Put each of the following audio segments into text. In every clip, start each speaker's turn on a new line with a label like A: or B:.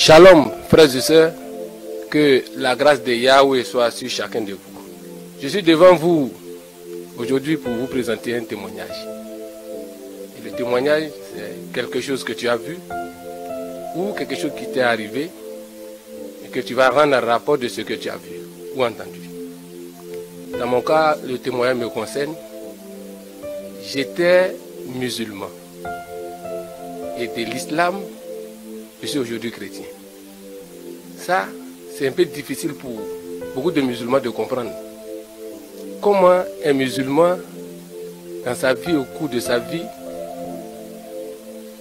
A: Shalom, frères et sœurs, que la grâce de Yahweh soit sur chacun de vous. Je suis devant vous aujourd'hui pour vous présenter un témoignage. Et le témoignage, c'est quelque chose que tu as vu ou quelque chose qui t'est arrivé et que tu vas rendre un rapport de ce que tu as vu ou entendu. Dans mon cas, le témoignage me concerne. J'étais musulman et de l'islam, je suis aujourd'hui chrétien. Ça, c'est un peu difficile pour beaucoup de musulmans de comprendre. Comment un musulman, dans sa vie, au cours de sa vie,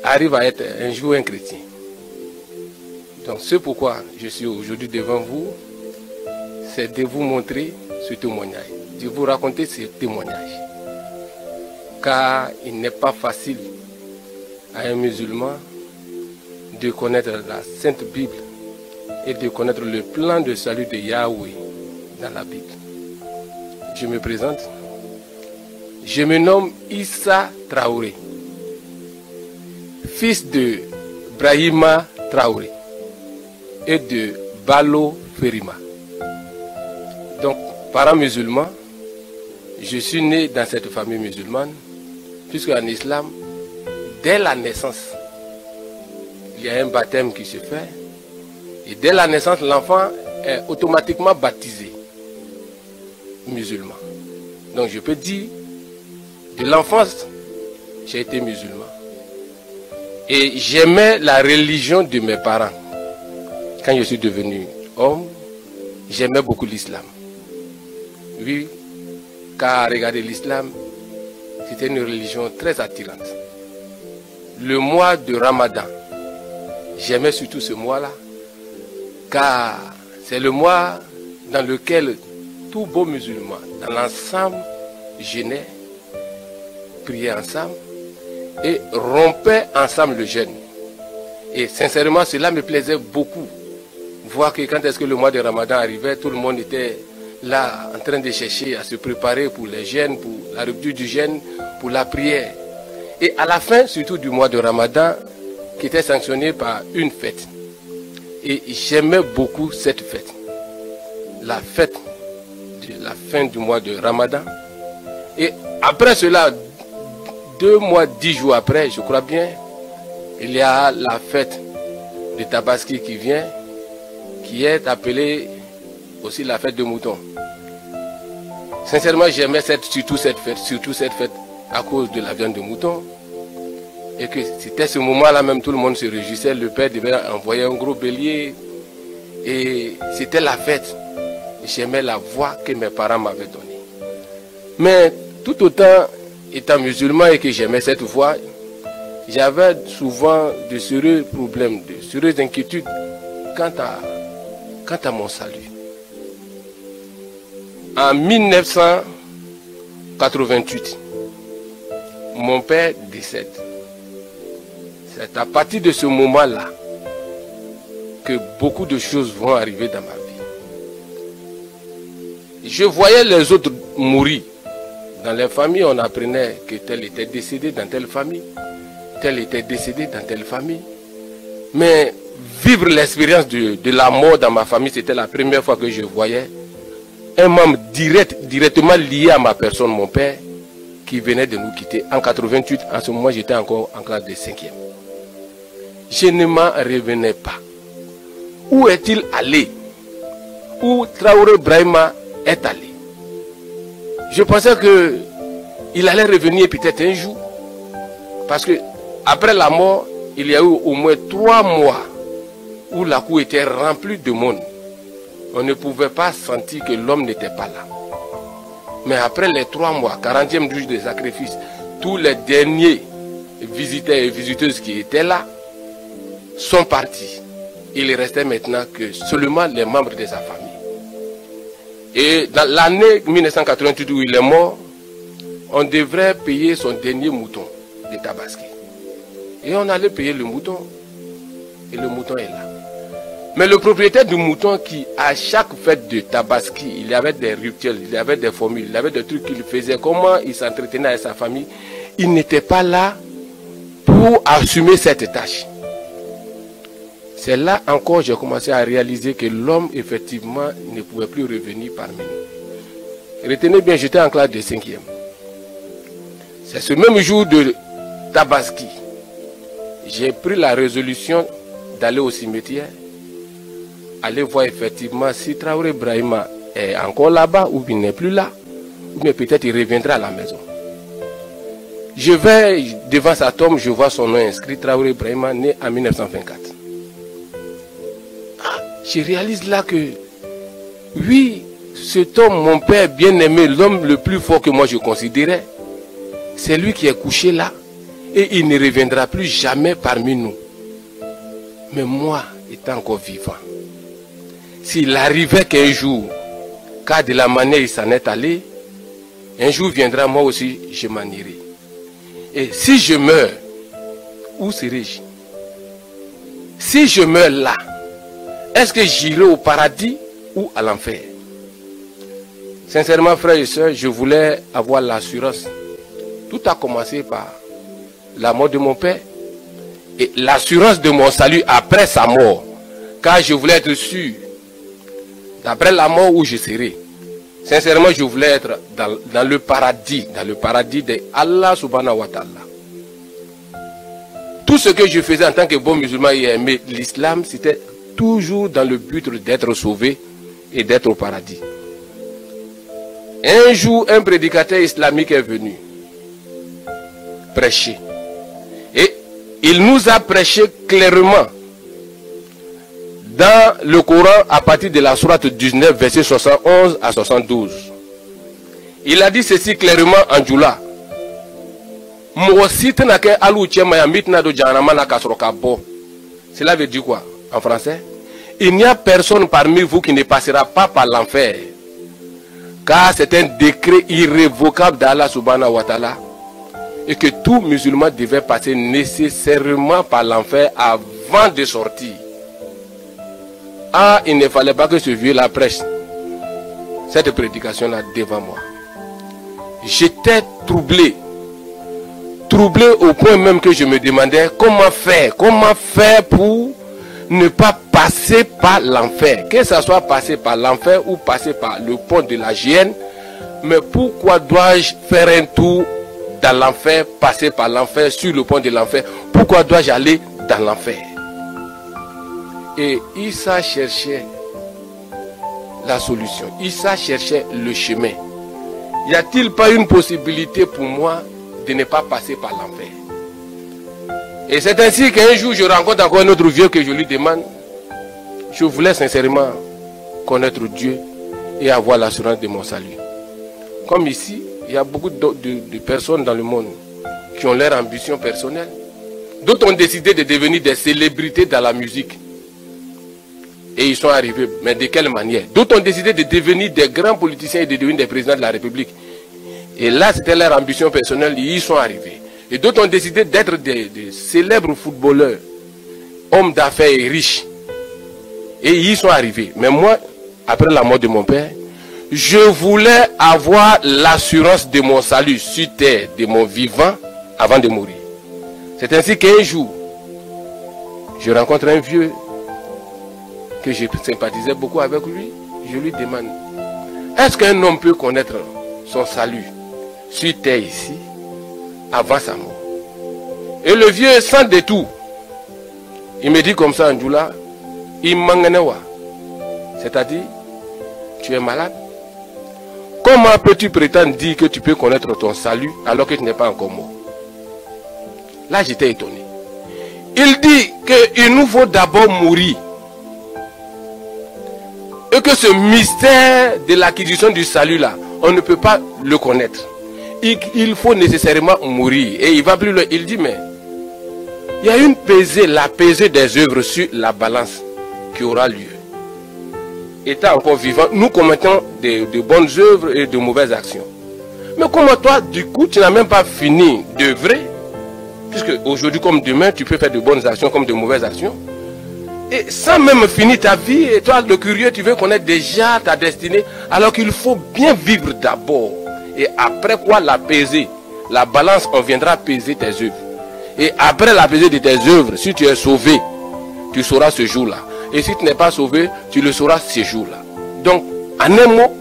A: arrive à être un jour un chrétien. Donc, c'est pourquoi je suis aujourd'hui devant vous, c'est de vous montrer ce témoignage, de vous raconter ce témoignage. Car il n'est pas facile à un musulman de connaître la Sainte Bible et de connaître le plan de salut de Yahweh dans la Bible. Je me présente. Je me nomme Issa Traoré, fils de Brahima Traoré et de Balo Ferima. Donc, parents musulmans, je suis né dans cette famille musulmane, puisque en islam, dès la naissance, il y a un baptême qui se fait, et dès la naissance, l'enfant est automatiquement baptisé musulman. Donc je peux dire, de l'enfance, j'ai été musulman. Et j'aimais la religion de mes parents. Quand je suis devenu homme, j'aimais beaucoup l'islam. Oui, car regardez, l'islam, c'était une religion très attirante. Le mois de Ramadan, j'aimais surtout ce mois-là, car c'est le mois dans lequel tout beau musulman, dans l'ensemble, jeûnait, priait ensemble et rompait ensemble le jeûne. Et sincèrement, cela me plaisait beaucoup. Voir que quand est-ce que le mois de Ramadan arrivait, tout le monde était là en train de chercher à se préparer pour les jeûnes, pour la rupture du jeûne, pour la prière. Et à la fin, surtout du mois de Ramadan, qui était sanctionné par une fête. Et j'aimais beaucoup cette fête. La fête de la fin du mois de Ramadan. Et après cela, 2 mois, 10 jours après, je crois bien, il y a la fête de Tabaski qui vient, qui est appelée aussi la fête de mouton. Sincèrement, j'aimais surtout cette fête à cause de la viande de mouton. Et que c'était ce moment-là même, tout le monde se réjouissait. Le père devait envoyer un gros bélier. Et c'était la fête. J'aimais la voix que mes parents m'avaient donnée. Mais tout autant étant musulman et que j'aimais cette voix, j'avais souvent de sérieux problèmes, de sérieuses inquiétudes quant à mon salut. En 1988, mon père décède. C'est à partir de ce moment-là que beaucoup de choses vont arriver dans ma vie. Je voyais les autres mourir. Dans les familles, on apprenait que tel était décédé dans telle famille, tel était décédé dans telle famille. Mais vivre l'expérience de la mort dans ma famille, c'était la première fois que je voyais un membre directement lié à ma personne, mon père, qui venait de nous quitter en 88. En ce moment, j'étais encore en classe de 5e. Je ne m'en revenais pas. Où est-il allé? Où Traoré Brahima est allé? Je pensais qu'il allait revenir peut-être un jour. Parce que après la mort, il y a eu au moins 3 mois où la cour était remplie de monde. On ne pouvait pas sentir que l'homme n'était pas là. Mais après les 3 mois, 40e jour de sacrifice, tous les derniers visiteurs et visiteuses qui étaient là sont partis. Il ne restait maintenant que seulement les membres de sa famille. Et dans l'année 1988 où il est mort, on devrait payer son dernier mouton de Tabaski. Et on allait payer le mouton. Et le mouton est là. Mais le propriétaire du mouton qui, à chaque fête de Tabaski, il y avait des rituels, il y avait des formules, il y avait des trucs qu'il faisait, comment il s'entretenait avec sa famille, il n'était pas là pour assumer cette tâche. C'est là encore que j'ai commencé à réaliser que l'homme, effectivement, ne pouvait plus revenir parmi nous. Retenez bien, j'étais en classe de 5e. C'est ce même jour de Tabaski. J'ai pris la résolution d'aller au cimetière, aller voir effectivement si Traoré Brahima est encore là-bas ou il n'est plus là, ou bien peut-être il reviendra à la maison. Je vais devant sa tombe, je vois son nom inscrit, Traoré Brahima, né en 1924. Je réalise là que, oui, cet homme, mon père bien-aimé, l'homme le plus fort que moi je considérais, c'est lui qui est couché là, et il ne reviendra plus jamais parmi nous. Mais moi, étant encore vivant, s'il arrivait qu'un jour, car de la manière il s'en est allé, un jour viendra, moi aussi, je m'en irai. Et si je meurs, où serai-je? Si je meurs là, est-ce que j'irai au paradis ou à l'enfer? Sincèrement, frères et sœurs, je voulais avoir l'assurance. Tout a commencé par la mort de mon père et l'assurance de mon salut après sa mort. Car je voulais être sûr, d'après la mort où je serai. Sincèrement, je voulais être dans le paradis de Allah subhanahu wa ta'ala. Tout ce que je faisais en tant que bon musulman et aimé l'islam, c'était toujours dans le but d'être sauvé et d'être au paradis. Un jour, un prédicateur islamique est venu prêcher. Et il nous a prêché clairement dans le Coran à partir de la sourate 19, verset 71 à 72. Il a dit ceci clairement en Djoula. Cela veut dire quoi en français? Il n'y a personne parmi vous qui ne passera pas par l'enfer. Car c'est un décret irrévocable d'Allah subhanahu wa ta'ala. Et que tout musulman devait passer nécessairement par l'enfer avant de sortir. Ah, il ne fallait pas que ce vieux la prêche cette prédication-là devant moi. J'étais troublé. Troublé au point même que je me demandais comment faire pour ne pas passer par l'enfer. Que ce soit passer par l'enfer ou passer par le pont de la Gienne. Mais pourquoi dois-je faire un tour dans l'enfer, passer par l'enfer, sur le pont de l'enfer? Pourquoi dois-je aller dans l'enfer? Et Issa cherchait la solution. Issa cherchait le chemin. Y a-t-il pas une possibilité pour moi de ne pas passer par l'enfer? Et c'est ainsi qu'un jour je rencontre encore un autre vieux que je lui demande. Je voulais sincèrement connaître Dieu et avoir l'assurance de mon salut. Comme ici, il y a beaucoup de personnes dans le monde qui ont leur ambition personnelle. D'autres ont décidé de devenir des célébrités dans la musique. Et ils sont arrivés. Mais de quelle manière? D'autres ont décidé de devenir des grands politiciens et de devenir des présidents de la République. Et là, c'était leur ambition personnelle. Ils y sont arrivés. Et d'autres ont décidé d'être des célèbres footballeurs, hommes d'affaires et riches. Et ils y sont arrivés. Mais moi, après la mort de mon père, je voulais avoir l'assurance de mon salut sur terre, de mon vivant, avant de mourir. C'est ainsi qu'un jour, je rencontre un vieux que je sympathisais beaucoup avec lui. Je lui demande, est-ce qu'un homme peut connaître son salut sur terre ici, avant sa mort? Et le vieux, sans détour, il me dit comme ça en Djoula, c'est-à-dire, tu es malade. Comment peux-tu prétendre dire que tu peux connaître ton salut alors que tu n'es pas encore mort? Là, j'étais étonné. Il dit qu'il nous faut d'abord mourir. Et que ce mystère de l'acquisition du salut là, on ne peut pas le connaître. Il faut nécessairement mourir. Et il va plus loin. Il dit, mais il y a une pesée, la pesée des œuvres sur la balance qui aura lieu. Étant encore vivant, nous commettons de bonnes œuvres et de mauvaises actions. Mais comment toi, du coup, tu n'as même pas fini d'œuvrer? Puisque aujourd'hui comme demain, tu peux faire de bonnes actions comme de mauvaises actions. Et sans même finir ta vie, et toi, le curieux, tu veux connaître déjà ta destinée, alors qu'il faut bien vivre d'abord. Et après quoi la peser? La balance, on viendra peser tes œuvres. Et après la pesée de tes œuvres, si tu es sauvé, tu sauras ce jour-là. Et si tu n'es pas sauvé, tu le sauras ce jour-là. Donc, en un mot,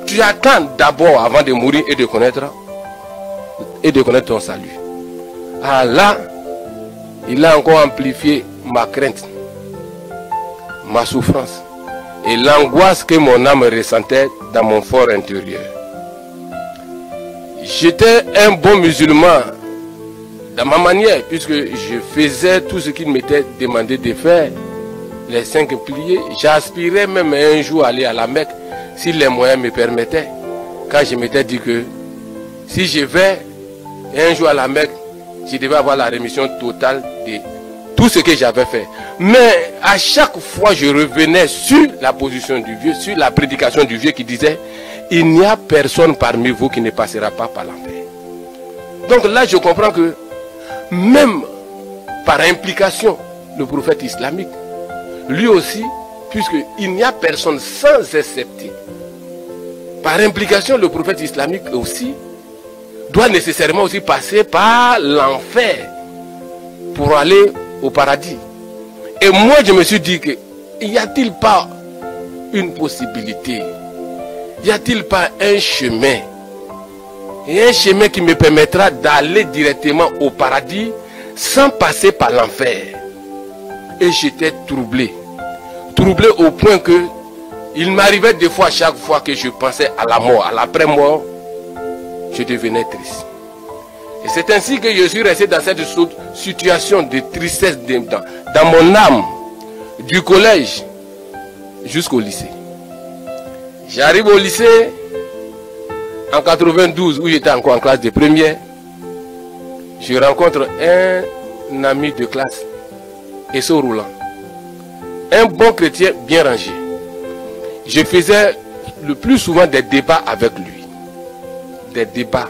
A: tu attends d'abord avant de mourir et de connaître ton salut. Ah là, il a encore amplifié ma crainte, ma souffrance et l'angoisse que mon âme ressentait dans mon fort intérieur. J'étais un bon musulman dans ma manière, puisque je faisais tout ce qu'il m'était demandé de faire, les 5 piliers. J'aspirais même un jour à aller à la Mecque, si les moyens me permettaient. Quand je m'étais dit que si je vais un jour à la Mecque, je devais avoir la rémission totale de tout ce que j'avais fait. Mais à chaque fois, je revenais sur la position du vieux, sur la prédication du vieux qui disait: il n'y a personne parmi vous qui ne passera pas par l'enfer. Donc là, je comprends que même par implication, le prophète islamique, lui aussi, puisqu'il n'y a personne sans excepter, par implication, le prophète islamique aussi doit nécessairement aussi passer par l'enfer pour aller au paradis. Et moi, je me suis dit que, y a-t-il pas une possibilité? Y a-t-il pas un chemin? Et un chemin qui me permettra d'aller directement au paradis sans passer par l'enfer. Et j'étais troublé. Troublé au point que il m'arrivait des fois, chaque fois que je pensais à la mort, à l'après-mort, je devenais triste. Et c'est ainsi que je suis resté dans cette situation de tristesse dans mon âme, du collège jusqu'au lycée. J'arrive au lycée en 92, où j'étais encore en classe de première. Je rencontre un ami de classe, Esso Roulant, un bon chrétien bien rangé. Je faisais le plus souvent des débats avec lui. Des débats.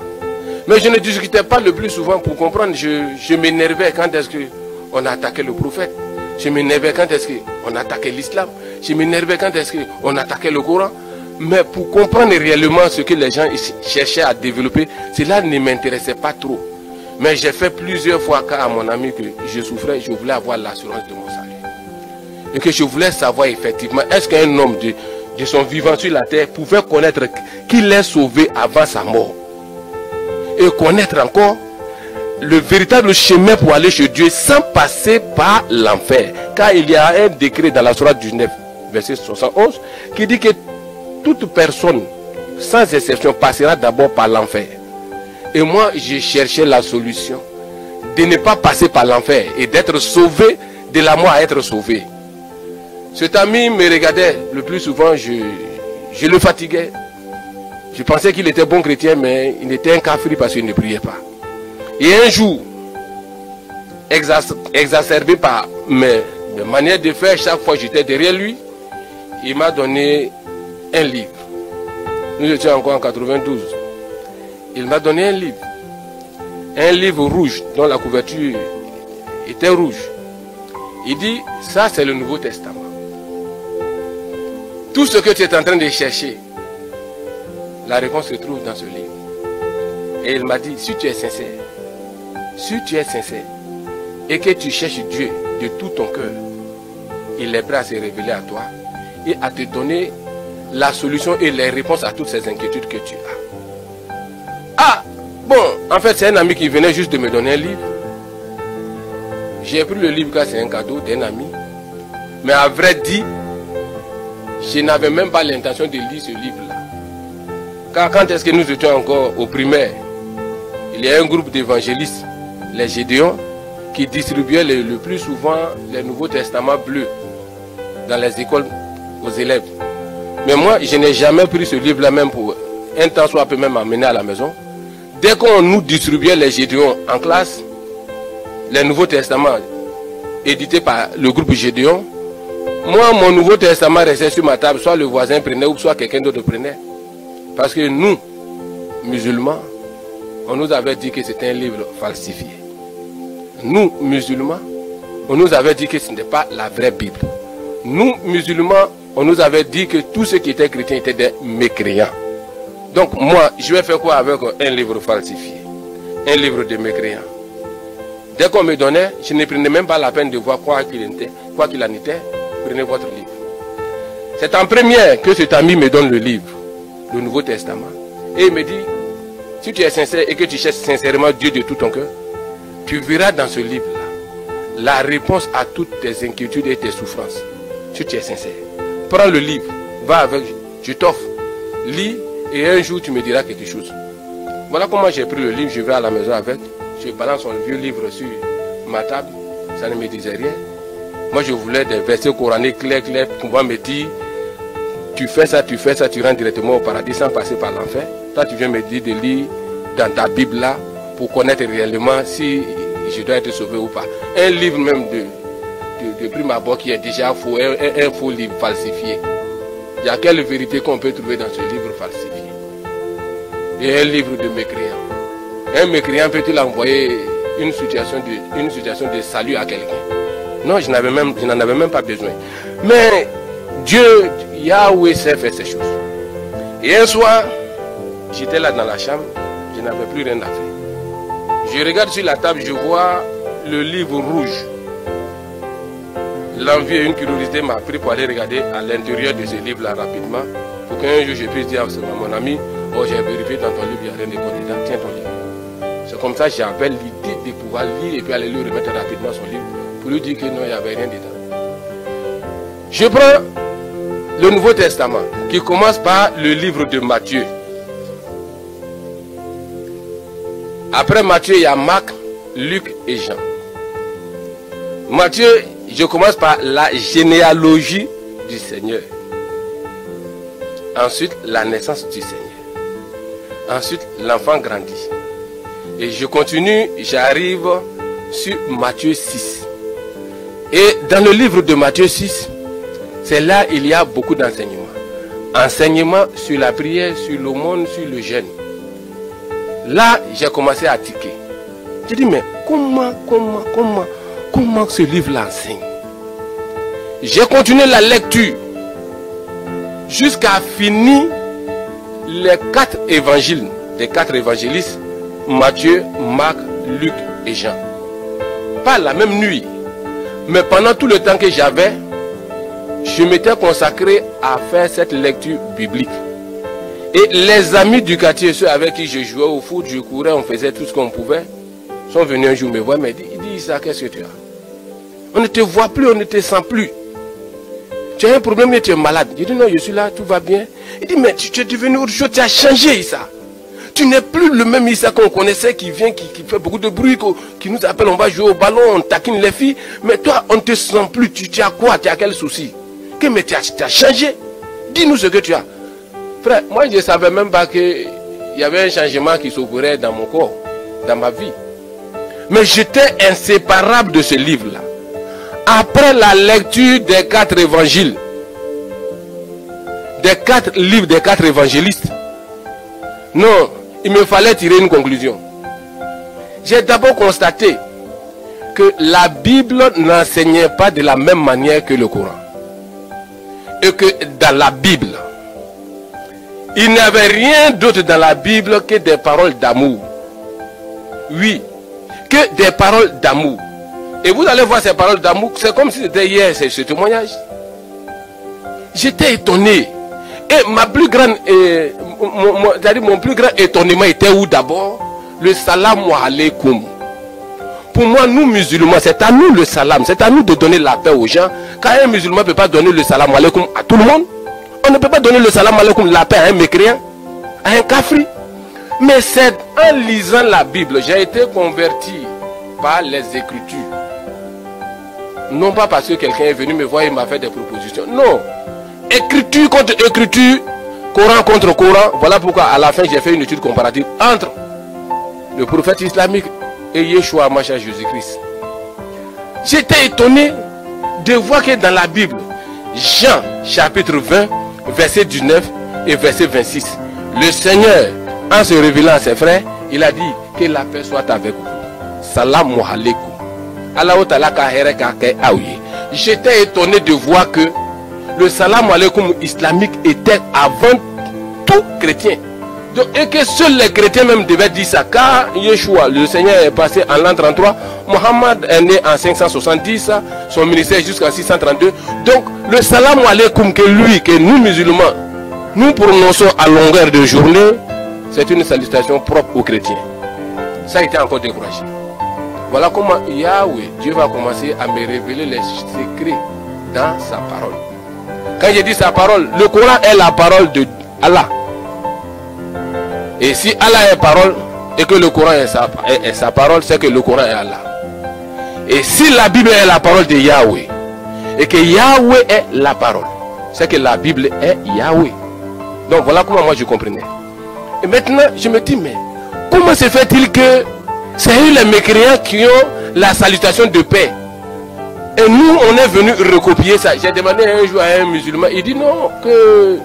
A: Mais je ne discutais pas le plus souvent pour comprendre. Je m'énervais quand est-ce qu'on attaquait le prophète. Je m'énervais quand est-ce qu'on attaquait l'islam. Je m'énervais quand est-ce qu'on attaquait le Coran. Mais pour comprendre réellement ce que les gens cherchaient à développer, cela ne m'intéressait pas trop. Mais j'ai fait plusieurs fois cas à mon ami que je souffrais, je voulais avoir l'assurance de mon salut. Et que je voulais savoir effectivement, est-ce qu'un homme de son vivant sur la terre pouvait connaître qu'il est sauvé avant sa mort. Et connaître encore le véritable chemin pour aller chez Dieu sans passer par l'enfer. Car il y a un décret dans la sourate 19, verset 71, qui dit que toute personne, sans exception, passera d'abord par l'enfer. Et moi, je cherchais la solution de ne pas passer par l'enfer et d'être sauvé de la mort à être sauvé. Cet ami me regardait le plus souvent, je le fatiguais. Je pensais qu'il était bon chrétien, mais il était un kafiri parce qu'il ne priait pas. Et un jour, exacerbé par mes manières de faire, chaque fois que j'étais derrière lui, il m'a donné un livre. Nous étions encore en 92. Il m'a donné un livre. Un livre rouge, dont la couverture était rouge. Il dit, ça c'est le Nouveau Testament. Tout ce que tu es en train de chercher, la réponse se trouve dans ce livre. Et il m'a dit, si tu es sincère, et que tu cherches Dieu de tout ton cœur, il est prêt à se révéler à toi et à te donner la solution et les réponses à toutes ces inquiétudes que tu as. Ah, bon, en fait c'est un ami qui venait juste de me donner un livre. J'ai pris le livre car c'est un cadeau d'un ami. Mais à vrai dire, je n'avais même pas l'intention de lire ce livre-là. Car quand est-ce que nous étions encore au primaire, il y a un groupe d'évangélistes, les Gédéons, qui distribuaient le plus souvent les Nouveaux Testaments bleus dans les écoles aux élèves. Mais moi, je n'ai jamais pris ce livre-là même pour un temps soit peu même amené à la maison. Dès qu'on nous distribuait les Gédéons en classe, les Nouveaux Testaments édités par le groupe Gédéon, moi, mon Nouveau Testament restait sur ma table, soit le voisin prenait ou soit quelqu'un d'autre prenait. Parce que nous, musulmans, on nous avait dit que c'était un livre falsifié. Nous, musulmans, on nous avait dit que ce n'était pas la vraie Bible. Nous, musulmans, on nous avait dit que tous ceux qui étaient chrétiens étaient des mécréants. Donc moi, je vais faire quoi avec un livre falsifié? Un livre de mécréants. Dès qu'on me donnait, je ne prenais même pas la peine de voir quoi qu'il en était. Prenez votre livre. C'est en première que cet ami me donne le livre, le Nouveau Testament. Et il me dit, si tu es sincère et que tu cherches sincèrement Dieu de tout ton cœur, tu verras dans ce livre-là la réponse à toutes tes inquiétudes et tes souffrances. Si tu es sincère. Prends le livre, va avec, je t'offre, lis et un jour tu me diras quelque chose. Voilà comment j'ai pris le livre, je vais à la maison avec, je balance son vieux livre sur ma table, ça ne me disait rien. Moi je voulais des versets coraniques clairs, pouvant me dire, tu fais ça, tu rentres directement au paradis sans passer par l'enfer. Toi tu viens me dire de lire dans ta Bible là, pour connaître réellement si je dois être sauvé ou pas. Un livre même de prime abord qui est déjà faux, un faux livre falsifié. Il y a quelle vérité qu'on peut trouver dans ce livre falsifié? Et un livre de mécréant. Un mécréant peut-il envoyer une situation de salut à quelqu'un? Non, je n'en avais même pas besoin. Mais Dieu, Yahweh sait faire ces choses. Et un soir, j'étais là dans la chambre, je n'avais plus rien à faire. Je regarde sur la table, je vois le livre rouge. L'envie et une curiosité m'a pris pour aller regarder à l'intérieur de ce livre-là rapidement, pour qu'un jour je puisse dire à mon ami, oh j'ai vérifié dans ton livre, il n'y a rien de bon dedans, tiens ton livre. C'est comme ça que j'avais l'idée de pouvoir lire et puis aller lui remettre rapidement son livre, pour lui dire que non, il n'y avait rien dedans. Je prends le Nouveau Testament, qui commence par le livre de Matthieu. Après Matthieu, il y a Marc, Luc et Jean. Matthieu, je commence par la généalogie du Seigneur. Ensuite, la naissance du Seigneur. Ensuite, l'enfant grandit. Et je continue, j'arrive sur Matthieu 6. Et dans le livre de Matthieu 6, c'est là il y a beaucoup d'enseignements. Enseignements sur la prière, sur l'aumône, sur le jeûne. Là, j'ai commencé à tiquer. J'ai dit, mais comment ce livre l'enseigne? J'ai continué la lecture jusqu'à finir les 4 évangiles, les 4 évangélistes, Matthieu, Marc, Luc et Jean. Pas la même nuit, mais pendant tout le temps que j'avais, je m'étais consacré à faire cette lecture biblique. Et les amis du quartier, ceux avec qui je jouais au foot, je courais, on faisait tout ce qu'on pouvait, sont venus un jour me voir, mais ils disent, ça, qu'est-ce que tu as? On ne te voit plus, on ne te sent plus. Tu as un problème et tu es malade. Je dis, non, je suis là, tout va bien. Il dit, mais tu es devenu autre chose, tu as changé, Issa. Tu n'es plus le même Issa qu'on connaissait, qui vient, qui fait beaucoup de bruit, qui nous appelle, on va jouer au ballon, on taquine les filles. Mais toi, on ne te sent plus. Tu as quoi? Tu as quel souci? Mais tu as changé. Dis-nous ce que tu as. Frère, moi je ne savais même pas qu'il y avait un changement qui s'opérait dans mon corps, dans ma vie. Mais j'étais inséparable de ce livre-là. Après la lecture des 4 évangiles, des 4 livres des 4 évangélistes, non, il me fallait tirer une conclusion. J'ai d'abord constaté que la Bible n'enseignait pas de la même manière que le Coran. Et que dans la Bible, il n'y avait rien d'autre dans la Bible que des paroles d'amour. Oui, que des paroles d'amour. Et vous allez voir ces paroles d'amour, c'est comme si c'était hier, ce témoignage. J'étais étonné. Et ma plus grande, mon plus grand étonnement était où d'abord? Le salam alaikum. Pour moi, nous musulmans, c'est à nous le salam, c'est à nous de donner la paix aux gens. Quand un musulman ne peut pas donner le salam alaikum à tout le monde, on ne peut pas donner le salam alaikum, la paix à un mécréant, à un kafri. Mais c'est en lisant la Bible, j'ai été converti par les Écritures. Non pas parce que quelqu'un est venu me voir et m'a fait des propositions. Non. Écriture contre écriture, Coran contre Coran. Voilà pourquoi à la fin j'ai fait une étude comparative entre le prophète islamique et Yeshua, ma chère Jésus-Christ. J'étais étonné de voir que dans la Bible, Jean chapitre 20, verset 19 et verset 26, le Seigneur, en se révélant à ses frères, il a dit que la paix soit avec vous. Salam alaikum. J'étais étonné de voir que le salam alaikum islamique était avant tout chrétien. Donc, et que seuls les chrétiens même devaient dire ça. Car Yeshua, le Seigneur est passé en l'an 33, Mohammed est né en 570, son ministère jusqu'en 632. Donc le salam alaikum que lui, que nous musulmans, nous prononçons à longueur de journée, c'est une salutation propre aux chrétiens. Ça a été encore découragé. Voilà comment Yahweh, Dieu va commencer à me révéler les secrets dans sa parole. Quand je dis sa parole, le Coran est la parole de Allah. Et si Allah est parole et que le Coran est sa parole, c'est que le Coran est Allah. Et si la Bible est la parole de Yahweh et que Yahweh est la parole, c'est que la Bible est Yahweh. Donc voilà comment moi je comprenais. Et maintenant je me dis, mais comment se fait-il que c'est eux les mécréants qui ont la salutation de paix? Et nous on est venu recopier ça. J'ai demandé un jour à un musulman, il dit non, que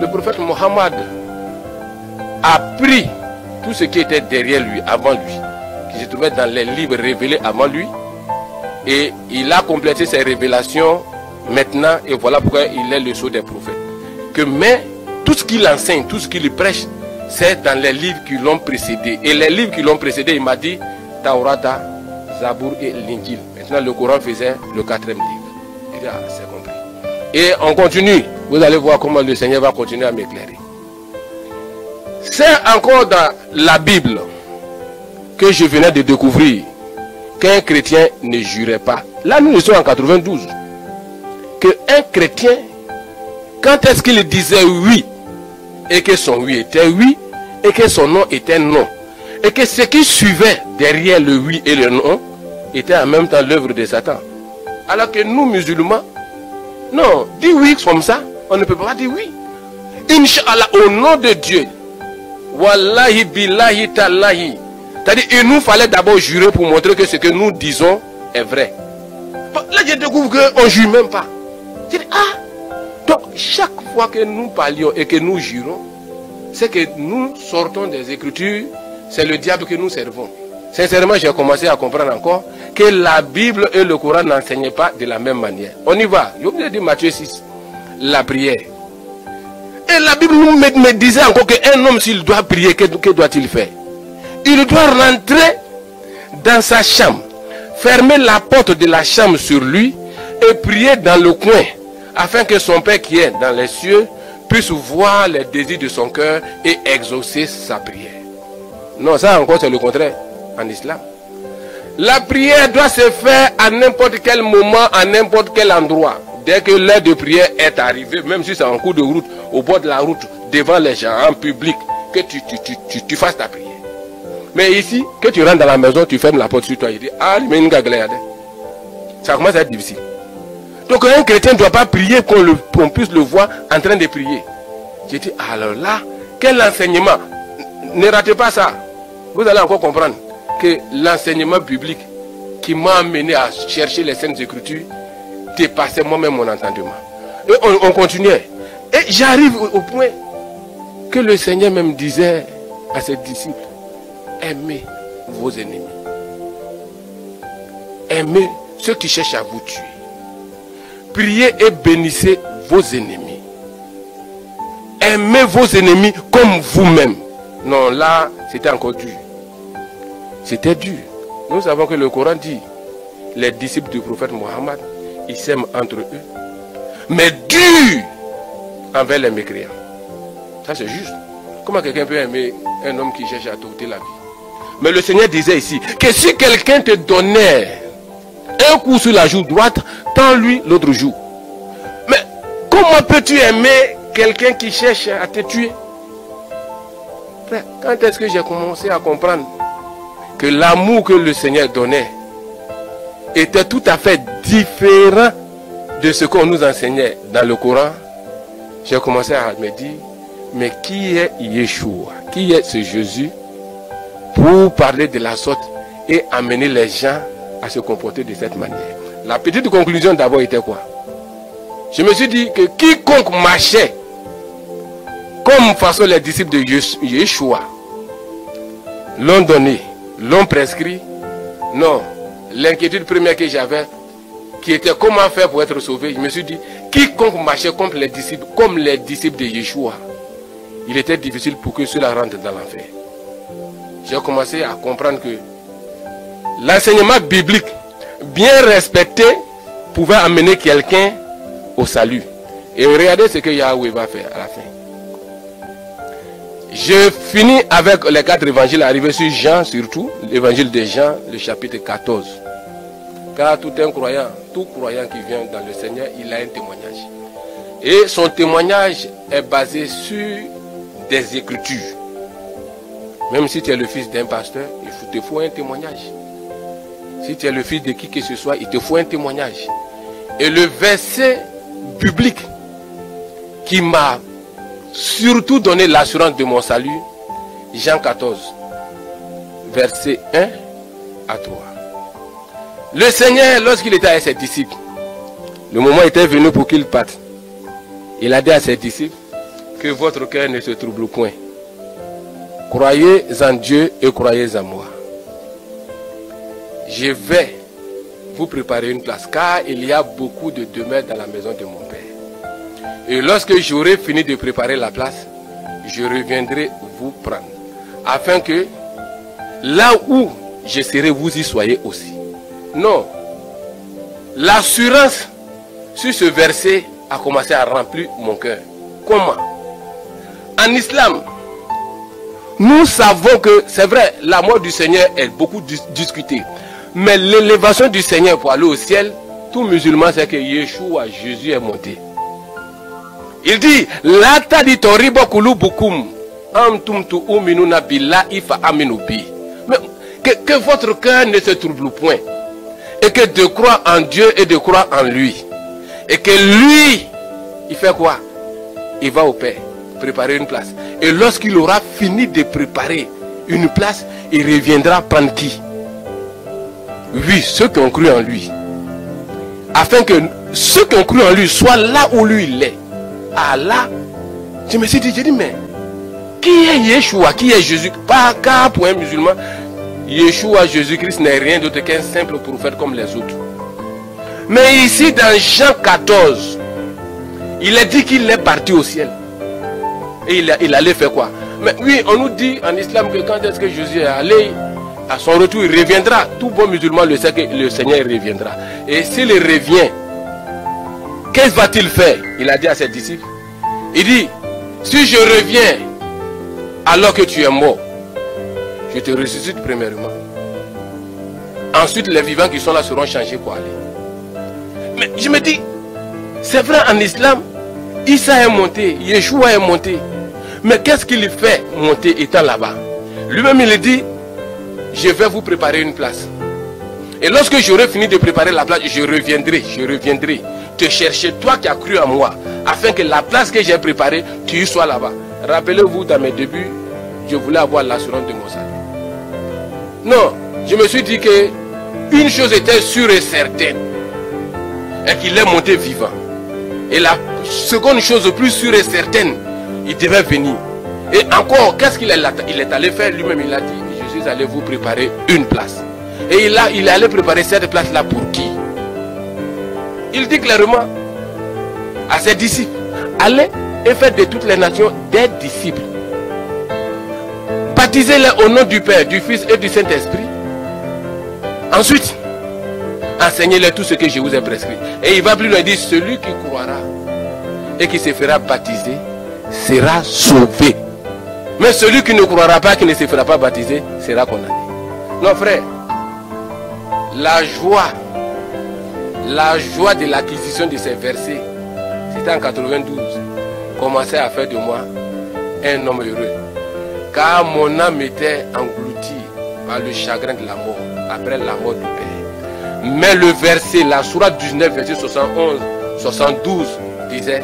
A: le prophète Mohammed a pris tout ce qui était derrière lui, avant lui, qui se trouvait dans les livres révélés avant lui, et il a complété ses révélations maintenant, et voilà pourquoi il est le sceau des prophètes. Mais tout ce qu'il enseigne, tout ce qu'il prêche, c'est dans les livres qui l'ont précédé. Et les livres qui l'ont précédé, il m'a dit Taurata, Zabour et l'Injil. Maintenant le Coran faisait le 4e livre. Il a assez compris. Et on continue. Vous allez voir comment le Seigneur va continuer à m'éclairer. C'est encore dans la Bible que je venais de découvrir qu'un chrétien ne jurait pas. Là, nous sommes en 92. Qu'un chrétien, quand est-ce qu'il disait oui, et que son oui était oui, et que son non était non, et que ce qui suivait derrière le oui et le non était en même temps l'œuvre de Satan. Alors que nous, musulmans, non, dis oui comme ça, on ne peut pas dire oui. Inch'Allah, au nom de Dieu, Wallahi, billahi, tallahi. C'est-à-dire, il nous fallait d'abord jurer pour montrer que ce que nous disons est vrai. Là, je découvre qu'on ne jure même pas. Je dis, ah, donc chaque fois que nous parlions et que nous jurons, c'est que nous sortons des Écritures, c'est le diable que nous servons. Sincèrement, j'ai commencé à comprendre encore que la Bible et le Coran n'enseignaient pas de la même manière. On y va. Je vous ai dit Matthieu 6, la prière. Et la Bible me disait encore qu'un homme, s'il doit prier, que doit-il faire? Il doit rentrer dans sa chambre, fermer la porte de la chambre sur lui et prier dans le coin, afin que son Père qui est dans les cieux puisse voir les désirs de son cœur et exaucer sa prière. Non, ça encore c'est le contraire en islam. La prière doit se faire à n'importe quel moment, à n'importe quel endroit. Dès que l'heure de prière est arrivée, même si c'est en cours de route, au bord de la route, devant les gens, en public, que tu fasses ta prière. Mais ici, que tu rentres dans la maison, tu fermes la porte sur toi, il dit, ah, mais ça commence à être difficile. Donc un chrétien ne doit pas prier qu'on puisse le voir en train de prier. J'ai dit, alors là, quel enseignement? Ne ratez pas ça. Vous allez encore comprendre que l'enseignement biblique qui m'a amené à chercher les Saintes Écritures dépassait moi-même mon entendement. Et on continuait. Et j'arrive au point que le Seigneur même disait à ses disciples, aimez vos ennemis. Aimez ceux qui cherchent à vous tuer. Priez et bénissez vos ennemis. Aimez vos ennemis comme vous-même. Non, là, c'était encore dur. C'était dur. Nous savons que le Coran dit, les disciples du prophète Mohammed, ils s'aiment entre eux, mais dur envers les mécréants. Ça c'est juste. Comment quelqu'un peut aimer un homme qui cherche à t'ôter la vie? Mais le Seigneur disait ici, que si quelqu'un te donnait un coup sur la joue droite, tends-lui l'autre joue. Mais comment peux-tu aimer quelqu'un qui cherche à te tuer? Frère, quand est-ce que j'ai commencé à comprendre que l'amour que le Seigneur donnait était tout à fait différent de ce qu'on nous enseignait dans le Coran, j'ai commencé à me dire, mais qui est Yeshua? Qui est ce Jésus pour parler de la sorte et amener les gens à se comporter de cette manière? La petite conclusion d'abord était quoi? Je me suis dit que quiconque marchait comme façon les disciples de Yeshua l'ont donné, l'ont prescrit, non. L'inquiétude première que j'avais, qui était comment faire pour être sauvé, je me suis dit, quiconque marchait comme les disciples de Yeshua, il était difficile pour que cela rentre dans l'enfer. J'ai commencé à comprendre que l'enseignement biblique, bien respecté, pouvait amener quelqu'un au salut. Et regardez ce que Yahweh va faire à la fin. Je finis avec les 4 évangiles arrivés sur Jean, surtout l'évangile de Jean, le chapitre 14. Car tout croyant qui vient dans le Seigneur, il a un témoignage. Et son témoignage est basé sur des Écritures. Même si tu es le fils d'un pasteur, il te faut un témoignage. Si tu es le fils de qui que ce soit, il te faut un témoignage. Et le verset biblique qui m'a surtout donné l'assurance de mon salut, Jean 14, verset 1 à 3. Le Seigneur, lorsqu'il était avec ses disciples, le moment était venu pour qu'il parte. Il a dit à ses disciples que votre cœur ne se trouble point. Croyez en Dieu et croyez en moi. Je vais vous préparer une place, car il y a beaucoup de demeures dans la maison de mon Père. Et lorsque j'aurai fini de préparer la place, je reviendrai vous prendre, afin que là où je serai, vous y soyez aussi. Non. L'assurance sur ce verset a commencé à remplir mon cœur. Comment? En islam, nous savons que, c'est vrai, la mort du Seigneur est beaucoup discutée. Mais l'élévation du Seigneur pour aller au ciel, tout musulman sait que Yeshua, Jésus, est monté. Il dit, la taditoribo kulubukum amtumtu uminuna billahi fa aminubi. Mais que votre cœur ne se trouble point. Et que de croire en Dieu et de croire en lui. Et que lui, il fait quoi? Il va au Père, préparer une place. Et lorsqu'il aura fini de préparer une place, il reviendra prendre qui? Oui, ceux qui ont cru en lui. Afin que ceux qui ont cru en lui soient là où lui il est. Ah là, je me suis dit, mais qui est Yeshua? Qui est Jésus? Pas car pour un musulman, Yeshua, Jésus-Christ n'est rien d'autre qu'un simple prophète comme les autres. Mais ici dans Jean 14, il est dit qu'il est parti au ciel. Et il allait faire quoi? Mais oui, on nous dit en islam que quand est-ce que Jésus est allé, à son retour, il reviendra. Tout bon musulman le sait que le Seigneur reviendra. Et s'il revient, qu'est-ce va-t-il faire? Il a dit à ses disciples. Il dit, si je reviens alors que tu es mort, je te ressuscite premièrement. Ensuite, les vivants qui sont là seront changés pour aller. Mais je me dis, c'est vrai en islam, Isa est monté, Yeshua est monté. Mais qu'est-ce qu'il fait monter étant là-bas? Lui-même il dit, je vais vous préparer une place. Et lorsque j'aurai fini de préparer la place, je reviendrai te chercher, toi qui as cru en moi, afin que la place que j'ai préparée, tu y sois là-bas. Rappelez-vous, dans mes débuts, je voulais avoir l'assurance de mon salut. Non, je me suis dit que une chose était sûre et certaine, et qu'il est monté vivant. Et la seconde chose plus sûre et certaine, il devait venir. Et encore, qu'est-ce qu'il est allé faire lui-même? Il a dit, je suis allé vous préparer une place. Et il est allé préparer cette place-là pour qui? Il dit clairement à ses disciples, allez et faites de toutes les nations des disciples. Baptisez-les au nom du Père, du Fils et du Saint-Esprit. Ensuite, enseignez-les tout ce que je vous ai prescrit. Et il va plus loin, dire, celui qui croira et qui se fera baptiser sera sauvé. Mais celui qui ne croira pas, qui ne se fera pas baptiser, sera condamné. Non frère, la joie de l'acquisition de ces versets, c'était en 92, commençait à faire de moi un homme heureux. Car mon âme était engloutie par le chagrin de la mort, après la mort du Père. Mais le verset, la sourate 19, verset 71, 72, disait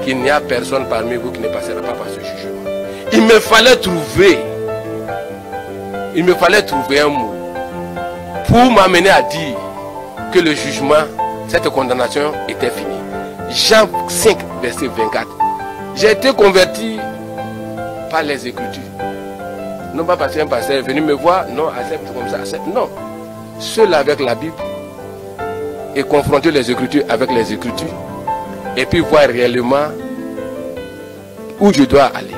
A: qu'il n'y a personne parmi vous qui ne passera pas par ce jugement. Il me fallait trouver un mot pour m'amener à dire que le jugement, cette condamnation était finie. Jean 5, verset 24. J'ai été converti par les Écritures. Non pas parce qu'un pasteur est venu me voir, non, accepte comme ça, accepte. Non. Seul avec la Bible et confronter les Écritures avec les Écritures et puis voir réellement où je dois aller.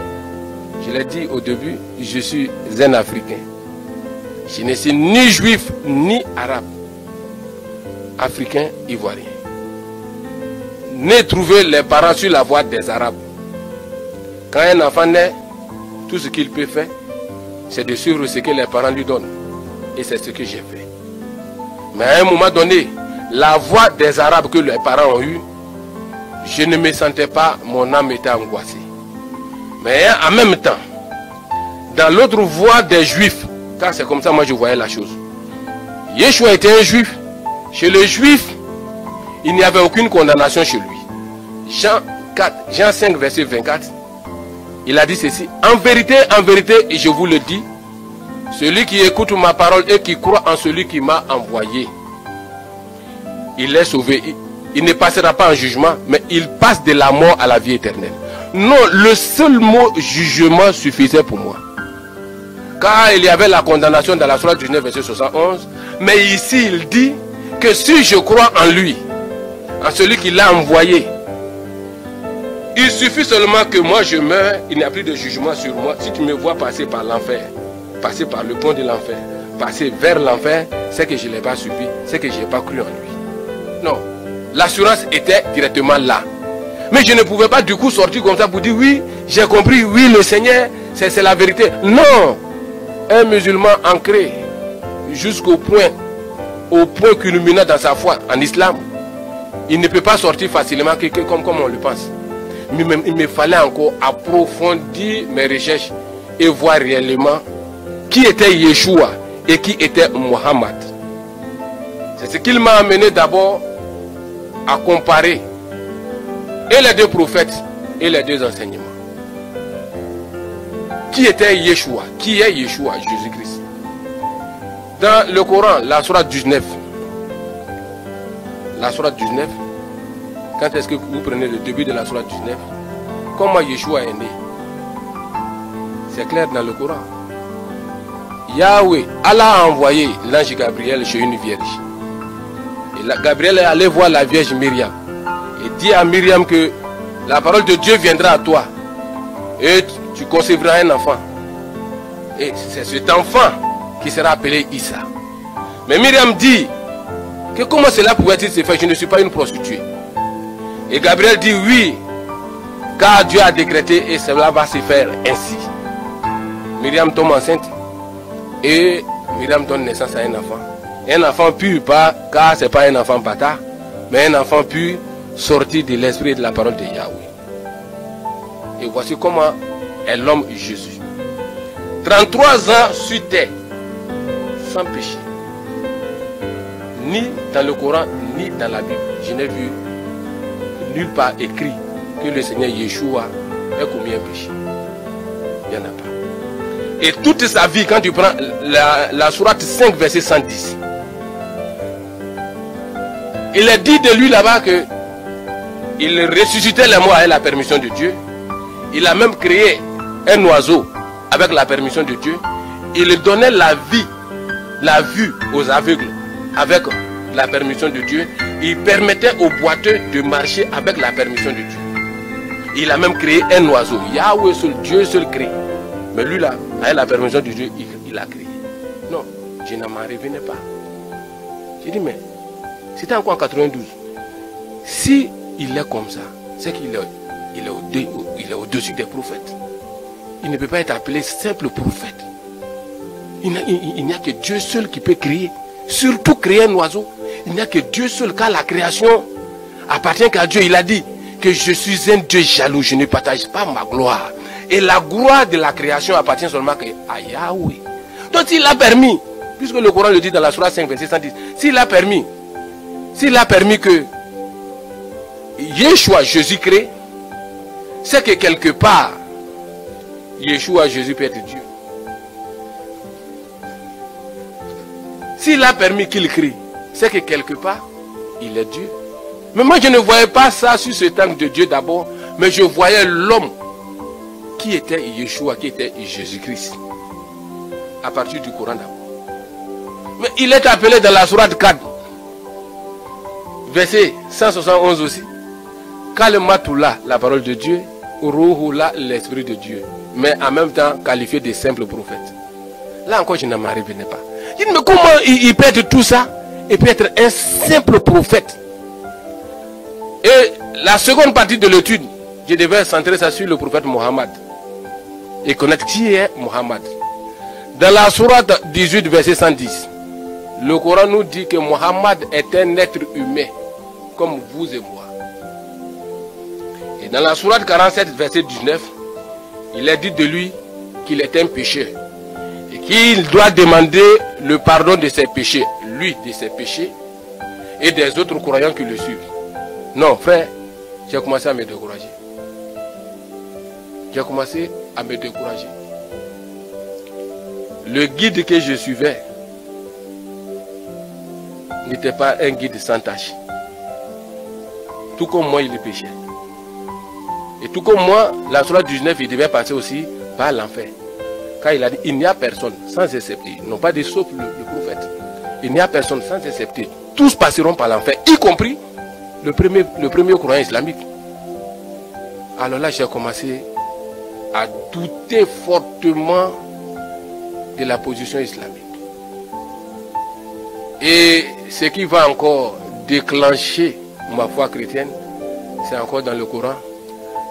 A: Je l'ai dit au début, je suis un Africain. Je ne suis ni juif ni arabe. Africain, ivoirien. Né trouver les parents sur la voie des Arabes. Quand un enfant naît, tout ce qu'il peut faire, c'est de suivre ce que les parents lui donnent. Et c'est ce que j'ai fait. Mais à un moment donné, la voie des Arabes que les parents ont eue, je ne me sentais pas, mon âme était angoissée. Mais en même temps, dans l'autre voie des Juifs, car c'est comme ça moi je voyais la chose. Yeshua était un Juif. Chez les Juifs, il n'y avait aucune condamnation chez lui. Jean 5, verset 24, il a dit ceci. En vérité, je vous le dis, celui qui écoute ma parole et qui croit en celui qui m'a envoyé, il est sauvé. Il ne passera pas en jugement, mais il passe de la mort à la vie éternelle. Non, le seul mot jugement suffisait pour moi. Car il y avait la condamnation dans la sourate 19, verset 71. Mais ici, il dit que si je crois en lui, en celui qui l'a envoyé, il suffit seulement que moi je meure, il n'y a plus de jugement sur moi. Si tu me vois passer par l'enfer, passer par le pont de l'enfer, passer vers l'enfer, c'est que je ne l'ai pas suivi, c'est que je n'ai pas cru en lui. Non, l'assurance était directement là. Mais je ne pouvais pas du coup sortir comme ça pour dire oui, j'ai compris, oui le Seigneur, c'est la vérité. Non, un musulman ancré jusqu'au point culminant dans sa foi en islam, il ne peut pas sortir facilement comme on le pense. Mais il me fallait encore approfondir mes recherches et voir réellement qui était Yeshua et qui était Mohammed. C'est ce qu'il m'a amené d'abord à comparer et les deux prophètes et les deux enseignements. Qui était Yeshua? Qui est Yeshua? Jésus-Christ. Dans le Coran, la sourate 19. La sourate 19. Quand est-ce que vous prenez le début de la sourate 19? Comment Yeshua est né? C'est clair dans le Coran. Yahweh, Allah a envoyé l'ange Gabriel chez une vierge. Et Gabriel est allé voir la vierge Myriam. Et dit à Myriam que la parole de Dieu viendra à toi. Et tu concevras un enfant. Et c'est cet enfant qui sera appelé Issa. Mais Myriam dit que comment cela pouvait-il se faire? Je ne suis pas une prostituée. Et Gabriel dit oui, car Dieu a décrété et cela va se faire ainsi. Myriam tombe enceinte et Myriam donne naissance à un enfant. Un enfant pur, pas, car ce n'est pas un enfant bâtard, mais un enfant pur sorti de l'esprit et de la parole de Yahweh. Et voici comment est l'homme Jésus. 33 ans sur terre, sans péché. Ni dans le Coran, ni dans la Bible. Je n'ai vu nulle part écrit que le Seigneur Yeshua ait commis un péché. Il n'y en a pas. Et toute sa vie, quand tu prends la sourate 5, verset 110, il est dit de lui là-bas que il ressuscitait les morts avec la permission de Dieu. Il a même créé un oiseau avec la permission de Dieu. Il donnait la vie, la vue aux aveugles avec la permission de Dieu. Il permettait aux boiteux de marcher avec la permission de Dieu. Il a même créé un oiseau. Yahweh seul, Dieu seul crée. Mais lui là, avec la permission de Dieu, il a créé. Non, je n'en revenais pas. J'ai dit mais c'était encore en 92. Si il est comme ça, c'est qu'il est au-dessus des prophètes. Il ne peut pas être appelé simple prophète. Il n'y a que Dieu seul qui peut créer. Surtout créer un oiseau. Il n'y a que Dieu seul, car la création appartient qu'à Dieu. Il a dit que je suis un Dieu jaloux, je ne partage pas ma gloire. Et la gloire de la création appartient seulement à Yahweh. Donc s'il a permis, puisque le Coran le dit dans la sourate 5, verset 110, s'il a permis que Yeshua, Jésus crée, c'est que quelque part, Yeshua, Jésus peut être Dieu. S'il a permis qu'il crie, c'est que quelque part, il est Dieu. Mais moi, je ne voyais pas ça sur ce temple de Dieu d'abord, mais je voyais l'homme qui était Yeshua, qui était Jésus-Christ. À partir du Coran d'abord. Mais il est appelé dans la sourate 4, verset 171 aussi. Kalmatoula, la parole de Dieu, Ruhullah, l'esprit de Dieu, mais en même temps qualifié de simple prophète. Là encore, je ne m'en revenais pas. Je dis, mais comment il peut être tout ça et peut être un simple prophète? Et la seconde partie de l'étude, je devais centrer ça sur le prophète Mohammed et connaître qui est Mohammed. Dans la sourate 18, verset 110, le Coran nous dit que Mohammed est un être humain comme vous et moi. Et dans la sourate 47, verset 19, il est dit de lui qu'il est un pécheur et qu'il doit demander le pardon de ses péchés, lui de ses péchés et des autres croyants qui le suivent. Non, frère, j'ai commencé à me décourager. J'ai commencé à me décourager. Le guide que je suivais n'était pas un guide sans tâche. Tout comme moi, il péchait. Et tout comme moi, la sourate 19, il devait passer aussi par l'enfer. Car il a dit, il n'y a personne sans excepter. Non pas des sauf le prophète. Il n'y a personne sans excepter. Tous passeront par l'enfer, y compris le premier croyant islamique. Alors là, j'ai commencé à douter fortement de la position islamique. Et ce qui va encore déclencher ma foi chrétienne, c'est encore dans le Coran,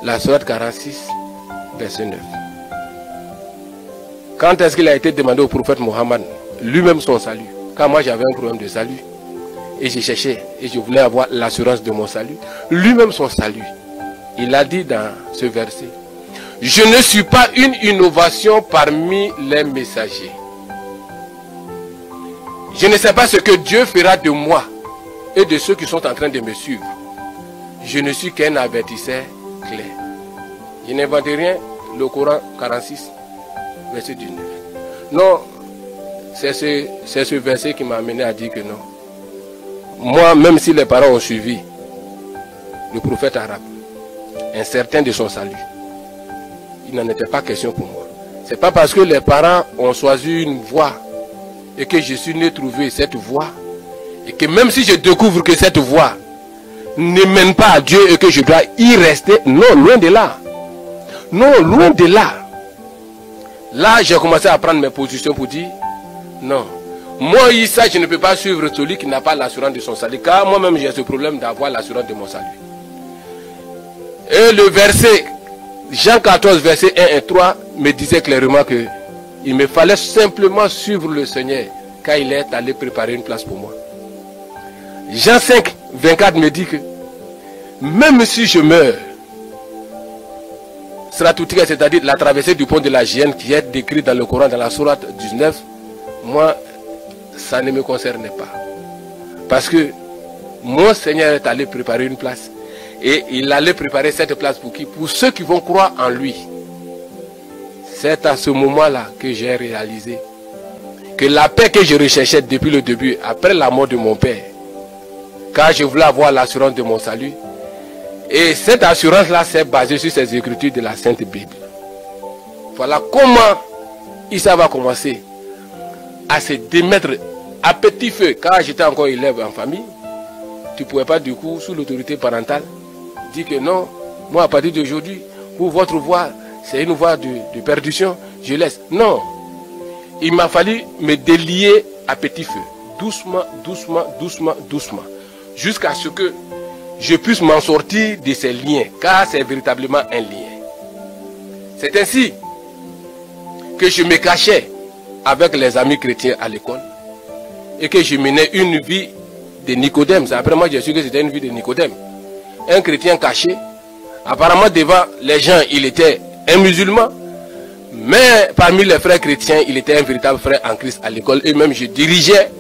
A: la sourate 46, verset 9. Quand est-ce qu'il a été demandé au prophète Mohammed lui-même son salut? Car moi j'avais un problème de salut et je cherchais et je voulais avoir l'assurance de mon salut. Lui-même son salut. Il a dit dans ce verset, je ne suis pas une innovation parmi les messagers. Je ne sais pas ce que Dieu fera de moi et de ceux qui sont en train de me suivre. Je ne suis qu'un avertisseur clair. Je n'invente rien, le Coran 46, verset 19. Non, c'est ce verset qui m'a amené à dire que non. Moi, même si les parents ont suivi le prophète arabe, incertain de son salut, il n'en était pas question pour moi. Ce n'est pas parce que les parents ont choisi une voie et que je suis né trouver cette voie, et que même si je découvre que cette voie ne mène pas à Dieu et que je dois y rester, non, loin de là. Non, loin de là. Là, j'ai commencé à prendre mes positions pour dire, non, moi, Issa, je ne peux pas suivre celui qui n'a pas l'assurance de son salut, car moi-même, j'ai ce problème d'avoir l'assurance de mon salut. Et le verset, Jean 14, verset 1 et 3, me disait clairement que il me fallait simplement suivre le Seigneur, car il est allé préparer une place pour moi. Jean 5, 24 me dit que même si je meurs, c'est-à-dire la traversée du pont de la Gienne qui est décrite dans le Coran, dans la sourate 19, moi, ça ne me concerne pas. Parce que mon Seigneur est allé préparer une place. Et il allait préparer cette place pour qui? Pour ceux qui vont croire en lui. C'est à ce moment-là que j'ai réalisé que la paix que je recherchais depuis le début, après la mort de mon père, car je voulais avoir l'assurance de mon salut, et cette assurance-là s'est basée sur ces écritures de la Sainte Bible. Voilà comment Issa va commencer à se démettre à petit feu, car j'étais encore élève en famille. Tu ne pouvais pas du coup, sous l'autorité parentale, dire que non, moi à partir d'aujourd'hui, pour votre voie, c'est une voie de perdition, je laisse. Non, il m'a fallu me délier à petit feu, doucement, doucement, doucement, doucement, jusqu'à ce que je puisse m'en sortir de ces liens, car c'est véritablement un lien. C'est ainsi que je me cachais avec les amis chrétiens à l'école et que je menais une vie de Nicodème. Après moi, j'ai su que c'était une vie de Nicodème. Un chrétien caché. Apparemment, devant les gens, il était un musulman. Mais parmi les frères chrétiens, il était un véritable frère en Christ à l'école. Et même, je dirigeais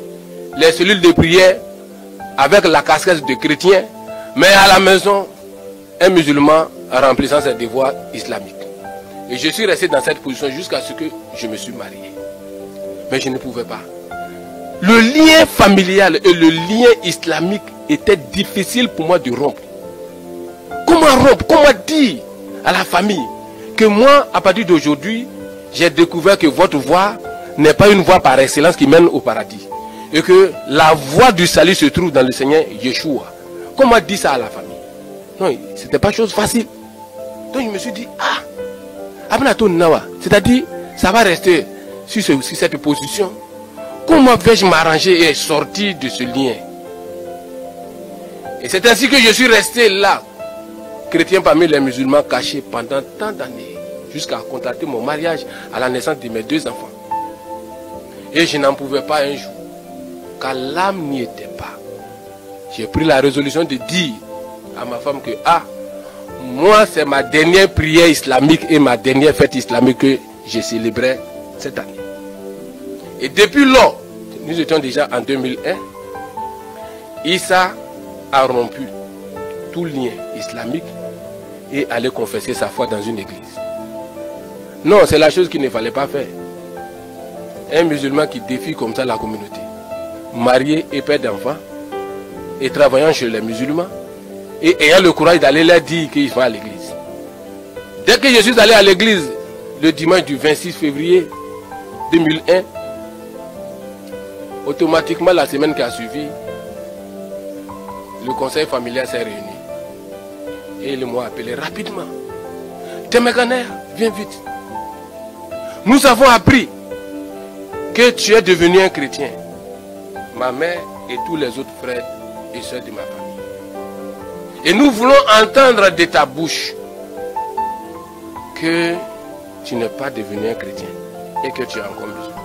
A: les cellules de prière avec la casquette de chrétien. Mais à la maison, un musulman remplissant ses devoirs islamiques. Et je suis resté dans cette position jusqu'à ce que je me suis marié. Mais je ne pouvais pas. Le lien familial et le lien islamique était difficile pour moi de rompre. Comment rompre? Comment dire à la famille que moi, à partir d'aujourd'hui, j'ai découvert que votre voie n'est pas une voie par excellence qui mène au paradis. Et que la voie du salut se trouve dans le Seigneur Yeshua. Comment dire ça à la famille? Non, ce n'était pas chose facile. Donc je me suis dit, ah, c'est-à-dire, ça va rester sur cette position. Comment vais-je m'arranger et sortir de ce lien? Et c'est ainsi que je suis resté là, chrétien parmi les musulmans, caché pendant tant d'années, jusqu'à contracter mon mariage à la naissance de mes 2 enfants. Et je n'en pouvais pas un jour, car l'âme n'y était pas. J'ai pris la résolution de dire à ma femme que, ah, moi c'est ma dernière prière islamique et ma dernière fête islamique que j'ai célébrée cette année. Et depuis lors, nous étions déjà en 2001, Issa a rompu tout lien islamique et allait confesser sa foi dans une église. Non, c'est la chose qu'il ne fallait pas faire. Un musulman qui défie comme ça la communauté, marié et père d'enfants, et travaillant chez les musulmans, et ayant le courage d'aller leur dire qu'ils vont à l'église. Dès que je suis allé à l'église, le dimanche du 26 février 2001, automatiquement la semaine qui a suivi, le conseil familial s'est réuni. Et ils m'ont appelé rapidement. Temekaner, viens vite. Nous avons appris que tu es devenu un chrétien. Ma mère et tous les autres frères et soeurs de ma famille. Et nous voulons entendre de ta bouche que tu n'es pas devenu un chrétien et que tu es encore musulman.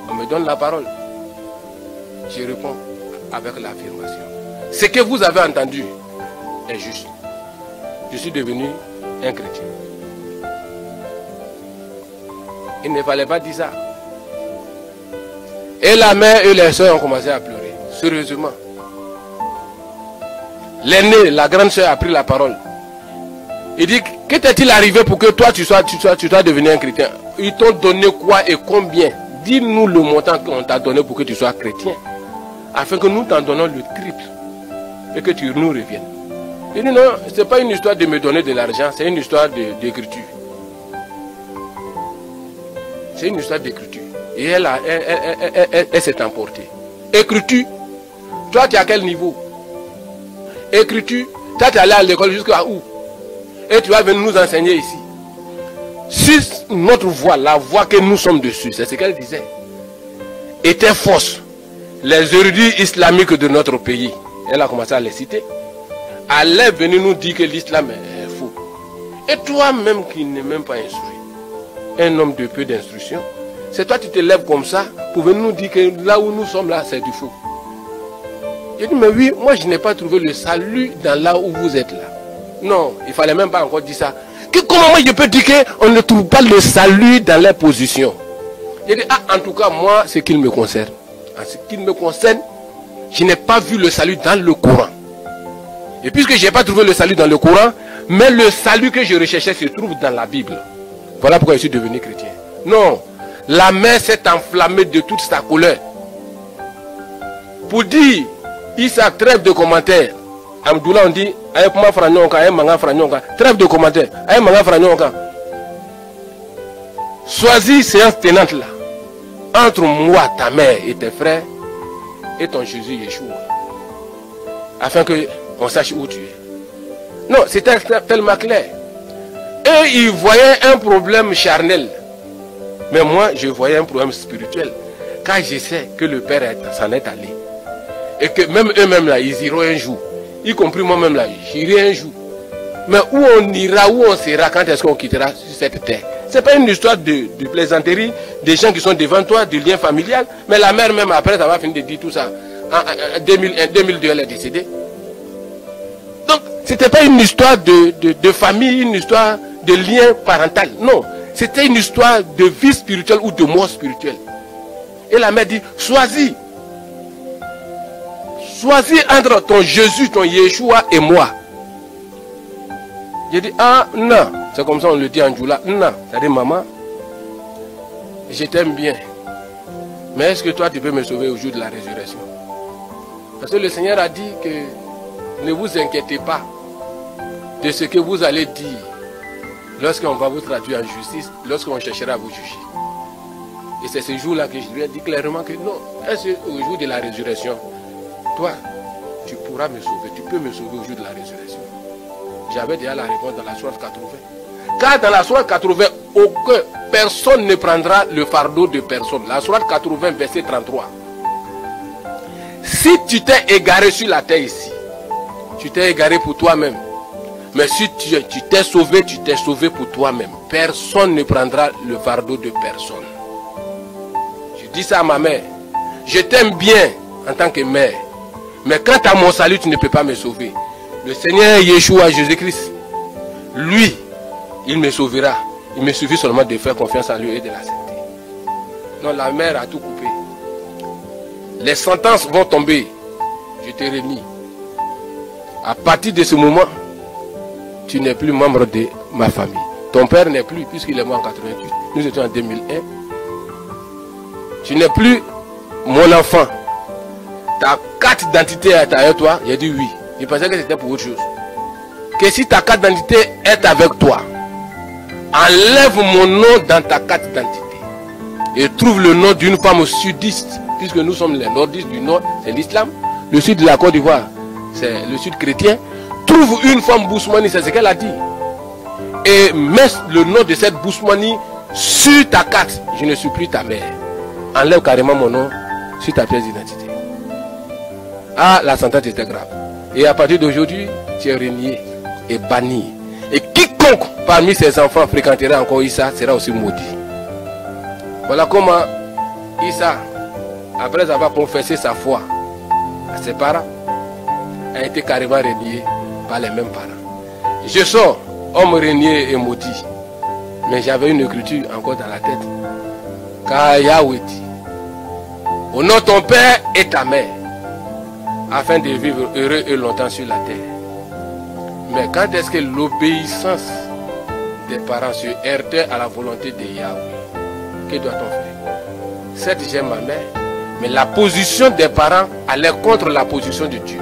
A: On me donne la parole. Je réponds avec l'affirmation. Ce que vous avez entendu est juste. Je suis devenu un chrétien. Il ne fallait pas dire ça. Et la mère et les soeurs ont commencé à pleurer. Sérieusement. L'aînée, la grande soeur a pris la parole. Il dit, que t'est-il arrivé pour que toi tu sois devenu un chrétien? Ils t'ont donné quoi et combien? Dis-nous le montant qu'on t'a donné pour que tu sois chrétien. Afin que nous t'en donnons le triple. Et que tu nous reviennes. Il dit non, ce n'est pas une histoire de me donner de l'argent, c'est une histoire d'écriture. C'est une histoire d'écriture. Et elle s'est emportée. Écriture, toi tu es à quel niveau? Écriture, toi tu es allé à l'école jusqu'à où? Et tu vas venir nous enseigner ici. Si notre voix, la voix que nous sommes dessus, c'est ce qu'elle disait, était fausse, les érudits islamiques de notre pays, elle a commencé à les citer, allaient venir nous dire que l'islam est faux. Et toi-même qui n'es même pas instruit, un homme de peu d'instruction, c'est toi qui te lèves comme ça pour venir nous dire que là où nous sommes là, c'est du faux. J'ai dit, mais oui, moi je n'ai pas trouvé le salut dans là où vous êtes là. Non, il ne fallait même pas encore dire ça. Comment moi je peux dire qu'on ne trouve pas le salut dans les positions? J'ai dit, ah, en tout cas, moi, ce qui me concerne. En ce qui me concerne, je n'ai pas vu le salut dans le Coran. Et puisque je n'ai pas trouvé le salut dans le Coran, mais le salut que je recherchais se trouve dans la Bible. Voilà pourquoi je suis devenu chrétien. Non, la main s'est enflammée de toute sa colère. Pour dire, Issa, trêve de commentaires. Amdoula, on dit, trêve de commentaires. Choisis séance tenante là. Entre moi, ta mère et tes frères et ton Jésus Yeshua. Afin qu'on sache où tu es. Non, c'était tellement clair. Eux, ils voyaient un problème charnel. Mais moi, je voyais un problème spirituel. Car je sais que le Père s'en est allé. Et que même eux-mêmes là, ils iront un jour. Y compris moi-même là, j'irai un jour. Mais où on ira, où on sera, quand est-ce qu'on quittera sur cette terre? Ce n'est pas une histoire de plaisanterie, des gens qui sont devant toi, du lien familial. Mais la mère même après, ça va finir de dire tout ça. En 2002, elle est décédée. Donc, ce n'était pas une histoire de famille, une histoire de lien parental. Non, c'était une histoire de vie spirituelle ou de mort spirituelle. Et la mère dit, choisis. Choisis entre ton Jésus, ton Yeshua et moi. J'ai dit, ah non, c'est comme ça on le dit en Djoula. Non, c'est-à-dire maman, je t'aime bien. Mais est-ce que toi tu peux me sauver au jour de la résurrection? Parce que le Seigneur a dit que ne vous inquiétez pas de ce que vous allez dire lorsqu'on va vous traduire en justice, lorsqu'on cherchera à vous juger. Et c'est ce jour-là que je lui ai dit clairement que non, est-ce qu'au jour de la résurrection, toi, tu pourras me sauver, tu peux me sauver au jour de la résurrection. J'avais déjà la réponse dans la sourate 80. Car dans la sourate 80, personne ne prendra le fardeau de personne. La sourate 80, verset 33. Si tu t'es égaré sur la terre ici, tu t'es égaré pour toi-même. Mais si tu t'es sauvé pour toi-même. Personne ne prendra le fardeau de personne. Je dis ça à ma mère. Je t'aime bien en tant que mère. Mais quant à mon salut, tu ne peux pas me sauver. Le Seigneur Yeshua, Jésus-Christ, lui, il me sauvera. Il me suffit seulement de faire confiance à lui et de l'accepter. Non, la mère a tout coupé. Les sentences vont tomber. Je te renie. À partir de ce moment, tu n'es plus membre de ma famille. Ton père n'est plus, puisqu'il est mort en 88. Nous étions en 2001. Tu n'es plus mon enfant. Ta carte d'identité est avec toi. J'ai dit oui. Je pensais que c'était pour autre chose. Que si ta carte d'identité est avec toi, enlève mon nom dans ta carte d'identité. Et trouve le nom d'une femme sudiste. Puisque nous sommes les nordistes du nord, c'est l'islam. Le sud de la Côte d'Ivoire, c'est le sud chrétien. Trouve une femme Bousmani, c'est ce qu'elle a dit. Et mets le nom de cette Bousmani sur ta carte. Je ne suis plus ta mère. Enlève carrément mon nom sur ta pièce d'identité. Ah, la sentence était grave. Et à partir d'aujourd'hui, tu es renié et banni. Et quiconque parmi ses enfants fréquentera encore Issa sera aussi maudit. Voilà comment Issa, après avoir confessé sa foi à ses parents, a été carrément renié par les mêmes parents. Je sors, homme renié et maudit. Mais j'avais une écriture encore dans la tête. Car Yahweh dit, honore ton père et ta mère, afin de vivre heureux et longtemps sur la terre. Mais quand est-ce que l'obéissance des parents se heurtait à la volonté de Yahweh? Que doit-on faire? Certes, j'aime ma mère, mais la position des parents allait contre la position de Dieu.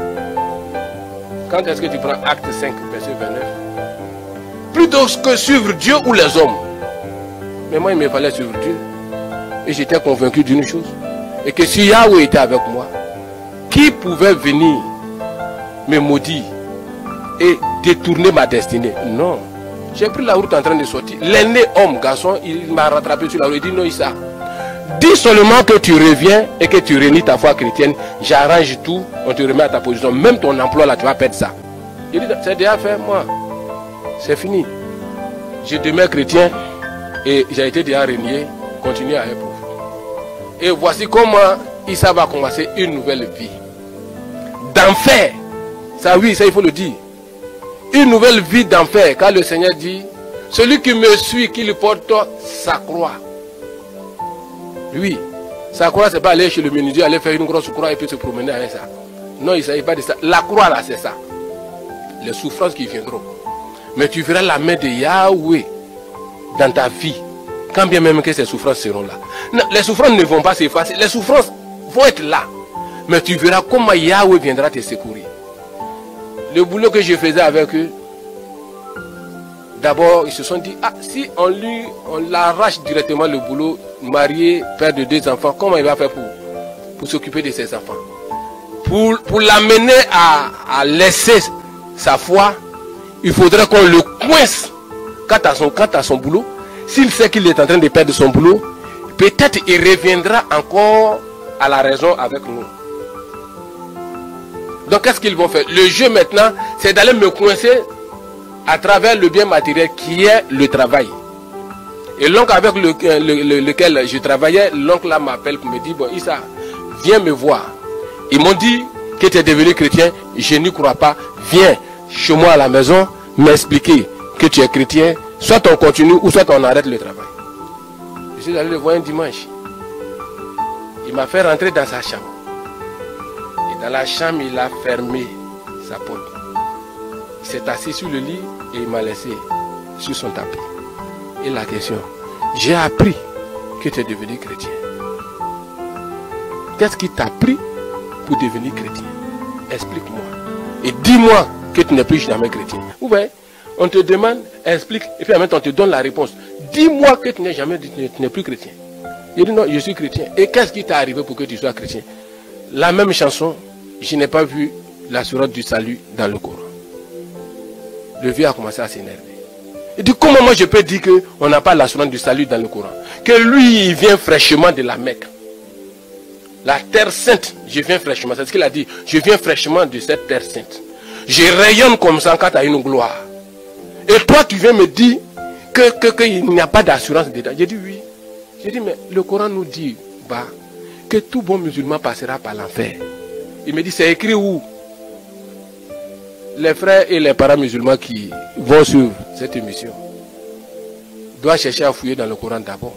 A: Quand est-ce que tu prends Acte 5, verset 29? Plutôt que suivre Dieu ou les hommes. Mais moi, il me fallait suivre Dieu. Et j'étais convaincu d'une chose. Et que si Yahweh était avec moi, qui pouvait venir me maudire et détourner ma destinée? Non. J'ai pris la route en train de sortir. L'aîné homme, garçon, il m'a rattrapé sur la route. Il dit non, Issa. Dis seulement que tu reviens et que tu renies ta foi chrétienne. J'arrange tout, on te remet à ta position. Même ton emploi là, tu vas perdre ça. Il dit, c'est déjà fait, moi. C'est fini. Je demeure chrétien et j'ai été déjà renié. Continue à éprouver. Et voici comment Issa va commencer une nouvelle vie. D'enfer. Ça oui, ça il faut le dire. Une nouvelle vie d'enfer. Car le Seigneur dit, celui qui me suit, qui lui porte sa croix. Oui, sa croix, c'est pas aller chez le menuisier, aller faire une grosse croix et puis se promener avec ça. Non, il ne s'agit pas de ça. La croix là, c'est ça. Les souffrances qui viendront. Mais tu verras la main de Yahweh dans ta vie. Quand bien même que ces souffrances seront là. Non, les souffrances ne vont pas s'effacer. Les souffrances vont être là. Mais tu verras comment Yahweh viendra te secourir. Le boulot que je faisais avec eux, d'abord ils se sont dit, ah si on l'arrache directement le boulot, marié, père de 2 enfants, comment il va faire pour s'occuper de ses enfants? Pour l'amener à laisser sa foi, il faudrait qu'on le coince quant à son boulot. S'il sait qu'il est en train de perdre son boulot, peut-être il reviendra encore à la raison avec nous. Donc qu'est-ce qu'ils vont faire? Le jeu maintenant, c'est d'aller me coincer à travers le bien matériel qui est le travail. Et l'oncle avec lequel je travaillais, l'oncle là m'appelle pour me dire, bon Issa, viens me voir. Ils m'ont dit que tu es devenu chrétien, je n'y crois pas. Viens chez moi à la maison m'expliquer que tu es chrétien. Soit on continue ou soit on arrête le travail. Je suis allé le voir un dimanche. Il m'a fait rentrer dans sa chambre. Et dans la chambre, il a fermé sa porte. Il s'est assis sur le lit et il m'a laissé sur son tapis. Et la question, j'ai appris que tu es devenu chrétien. Qu'est-ce qui t'a pris pour devenir chrétien? Explique-moi. Et dis-moi que tu n'es plus jamais chrétien. Vous voyez, on te demande, explique, et puis en même temps on te donne la réponse. Dis-moi que tu n'es plus chrétien. Il dit non, je suis chrétien. Et qu'est-ce qui t'est arrivé pour que tu sois chrétien? La même chanson, je n'ai pas vu la sourate du salut dans le Coran. Le vieux a commencé à s'énerver. Il dit, comment moi je peux dire qu'on n'a pas l'assurance du salut dans le Coran? Que lui, il vient fraîchement de la Mecque. La terre sainte, je viens fraîchement. C'est ce qu'il a dit. Je viens fraîchement de cette terre sainte. Je rayonne comme ça quand tu as une gloire. Et toi, tu viens me dire qu'il n'y a pas d'assurance dedans. J'ai dit oui. J'ai dit, mais le Coran nous dit bah, que tout bon musulman passera par l'enfer. Il me dit, c'est écrit où? Les frères et les parents musulmans qui vont suivre cette émission doivent chercher à fouiller dans le Coran d'abord.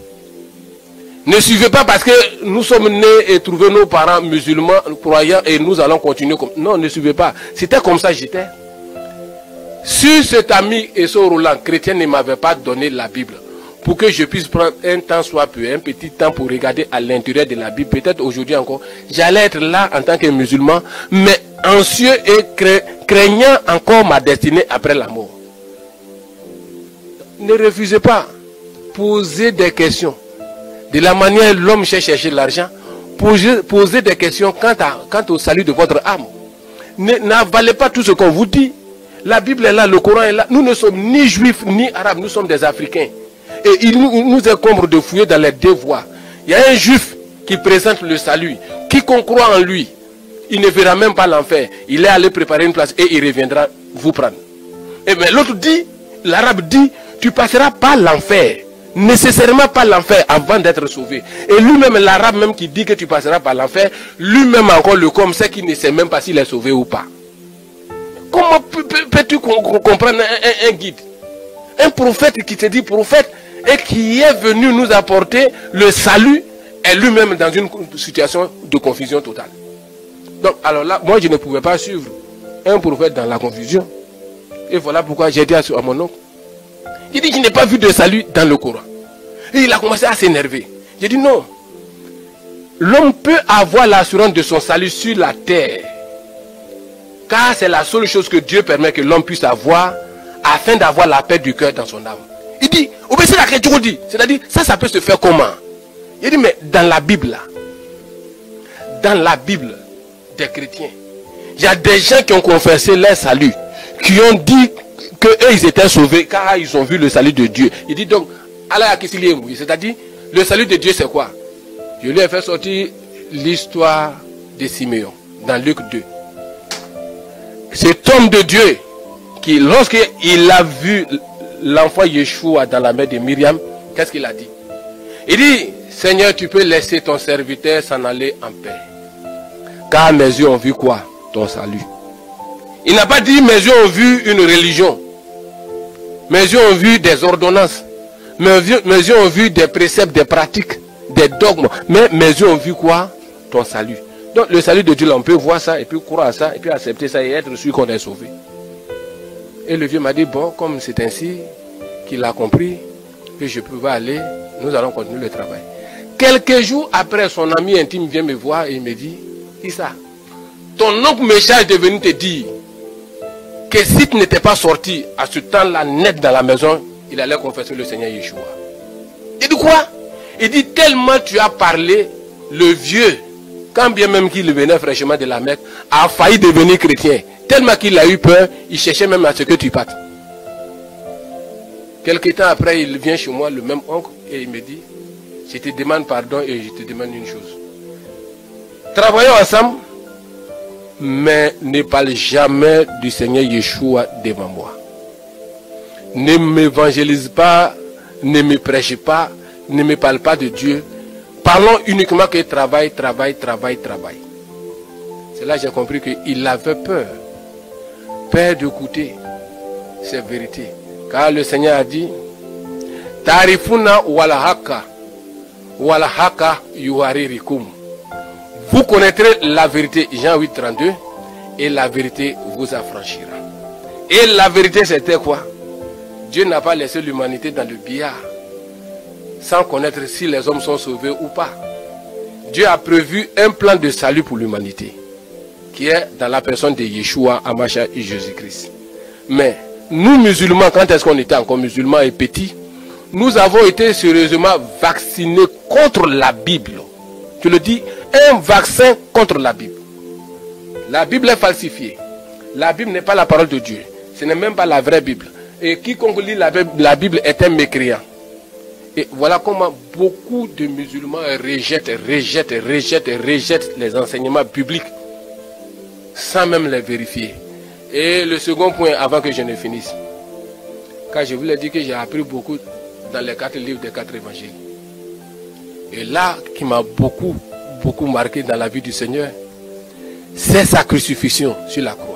A: Ne suivez pas parce que nous sommes nés et trouvés nos parents musulmans, croyants et nous allons continuer comme... Non, ne suivez pas. C'était comme ça j'étais. Si cet ami et ce Roland chrétien ne m'avait pas donné la Bible pour que je puisse prendre un temps soit peu, un petit temps pour regarder à l'intérieur de la Bible, peut-être aujourd'hui encore, j'allais être là en tant que musulman, mais anxieux et craignant encore ma destinée après la mort. Ne refusez pas. Posez des questions. De la manière dont l'homme cherche à chercher l'argent, posez des questions quant au salut de votre âme. N'avalez pas tout ce qu'on vous dit. La Bible est là, le Coran est là. Nous ne sommes ni juifs ni arabes, nous sommes des Africains. Et il nous incombe de fouiller dans les deux voies. Il y a un juif qui présente le salut. Quiconque croit en lui, il ne verra même pas l'enfer. Il est allé préparer une place et il reviendra vous prendre. Et bien l'autre dit, l'arabe dit, tu passeras par l'enfer. Nécessairement par l'enfer avant d'être sauvé. Et lui-même, l'arabe même qui dit que tu passeras par l'enfer, lui-même encore le comme c'est qu'il ne sait même pas s'il est sauvé ou pas. Comment peux-tu comprendre un guide? Un prophète qui te dit prophète et qui est venu nous apporter le salut est lui-même dans une situation de confusion totale. Donc alors là, moi je ne pouvais pas suivre un prophète dans la confusion. Et voilà pourquoi j'ai dit à mon oncle. Il dit qu'il n'ai pas vu de salut dans le Coran. Et il a commencé à s'énerver. J'ai dit non. L'homme peut avoir l'assurance de son salut sur la terre. Car c'est la seule chose que Dieu permet que l'homme puisse avoir afin d'avoir la paix du cœur dans son âme. Il dit, obéissez à ce que tu dis. C'est-à-dire, ça peut se faire comment? Il dit, mais dans la Bible, là, dans la Bible des chrétiens, il y a des gens qui ont confessé leur salut, qui ont dit qu'eux, ils étaient sauvés car ils ont vu le salut de Dieu. Il dit donc, c'est-à-dire, le salut de Dieu, c'est quoi? Je lui ai fait sortir l'histoire de Siméon, dans Luc 2. Cet homme de Dieu, qui, lorsqu'il a vu l'enfant Yeshua dans la main de Myriam, qu'est-ce qu'il a dit? Il dit, Seigneur, tu peux laisser ton serviteur s'en aller en paix. Car mes yeux ont vu quoi? Ton salut. Il n'a pas dit, mes yeux ont vu une religion. Mes yeux ont vu des ordonnances. Mes yeux ont vu des préceptes, des pratiques, des dogmes. Mais mes yeux ont vu quoi? Ton salut. Donc le salut de Dieu, là, on peut voir ça, et puis croire à ça, et puis accepter ça, et être sûr qu'on est sauvé. Et le vieux m'a dit, bon, comme c'est ainsi qu'il a compris que je pouvais aller, nous allons continuer le travail. Quelques jours après, son ami intime vient me voir et il me dit, Issa, ton oncle me charge de venir te dire que si tu n'étais pas sorti à ce temps-là net dans la maison, il allait confesser le Seigneur Yeshua. Il dit quoi? Il dit, tellement tu as parlé, le vieux, quand bien même qu'il venait fraîchement de la Mecque, a failli devenir chrétien. Tellement qu'il a eu peur, il cherchait même à ce que tu partes. Quelque temps après, il vient chez moi, le même oncle, et il me dit, je te demande pardon et je te demande une chose. Travaillons ensemble, mais ne parle jamais du Seigneur Yeshua devant moi. Ne m'évangélise pas, ne me prêche pas, ne me parle pas de Dieu. Parlons uniquement que travail, travail, travail, travail. C'est là que j'ai compris qu'il avait peur. Peur d'écouter ces vérités. Car le Seigneur a dit, Tarifuna walahaka, walahaka yuharirikum. Vous connaîtrez la vérité, Jean 8, 32, et la vérité vous affranchira. Et la vérité c'était quoi? Dieu n'a pas laissé l'humanité dans le billard, sans connaître si les hommes sont sauvés ou pas. Dieu a prévu un plan de salut pour l'humanité, qui est dans la personne de Yeshua, Amacha et Jésus-Christ. Mais nous musulmans, quand est-ce qu'on était encore musulmans et petits, nous avons été sérieusement vaccinés contre la Bible. Je le dis, un vaccin contre la Bible. La Bible est falsifiée. La Bible n'est pas la parole de Dieu. Ce n'est même pas la vraie Bible. Et quiconque lit la Bible est un mécréant. Et voilà comment beaucoup de musulmans rejettent les enseignements bibliques sans même les vérifier. Et le second point, avant que je ne finisse, car je voulais dire que j'ai appris beaucoup dans les 4 livres des 4 évangiles. Et là, qui m'a beaucoup marqué dans la vie du Seigneur, c'est sa crucifixion sur la croix.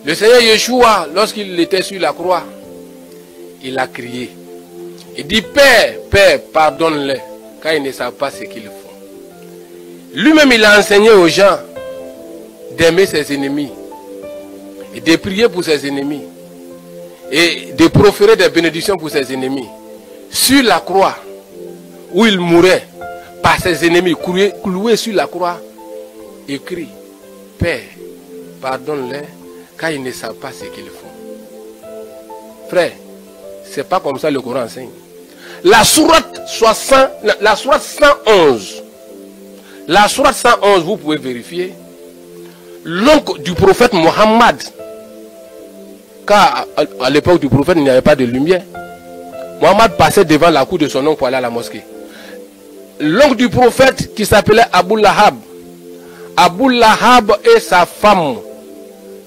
A: Le Seigneur Yeshua, lorsqu'il était sur la croix, il a crié. Il dit, Père, Père, pardonne-les, car ils ne savent pas ce qu'ils font. Lui-même, il a enseigné aux gens d'aimer ses ennemis, et de prier pour ses ennemis, et de proférer des bénédictions pour ses ennemis. Sur la croix, où il mourait par ses ennemis, cloué sur la croix, il crie, Père, pardonne-les, car ils ne savent pas ce qu'ils font. Frère, c'est pas comme ça le Coran enseigne. La sourate 111, vous pouvez vérifier, l'oncle du prophète Mohammed, car à l'époque du prophète il n'y avait pas de lumière, Mohammed passait devant la cour de son oncle pour aller à la mosquée. L'oncle du prophète qui s'appelait Abu Lahab et sa femme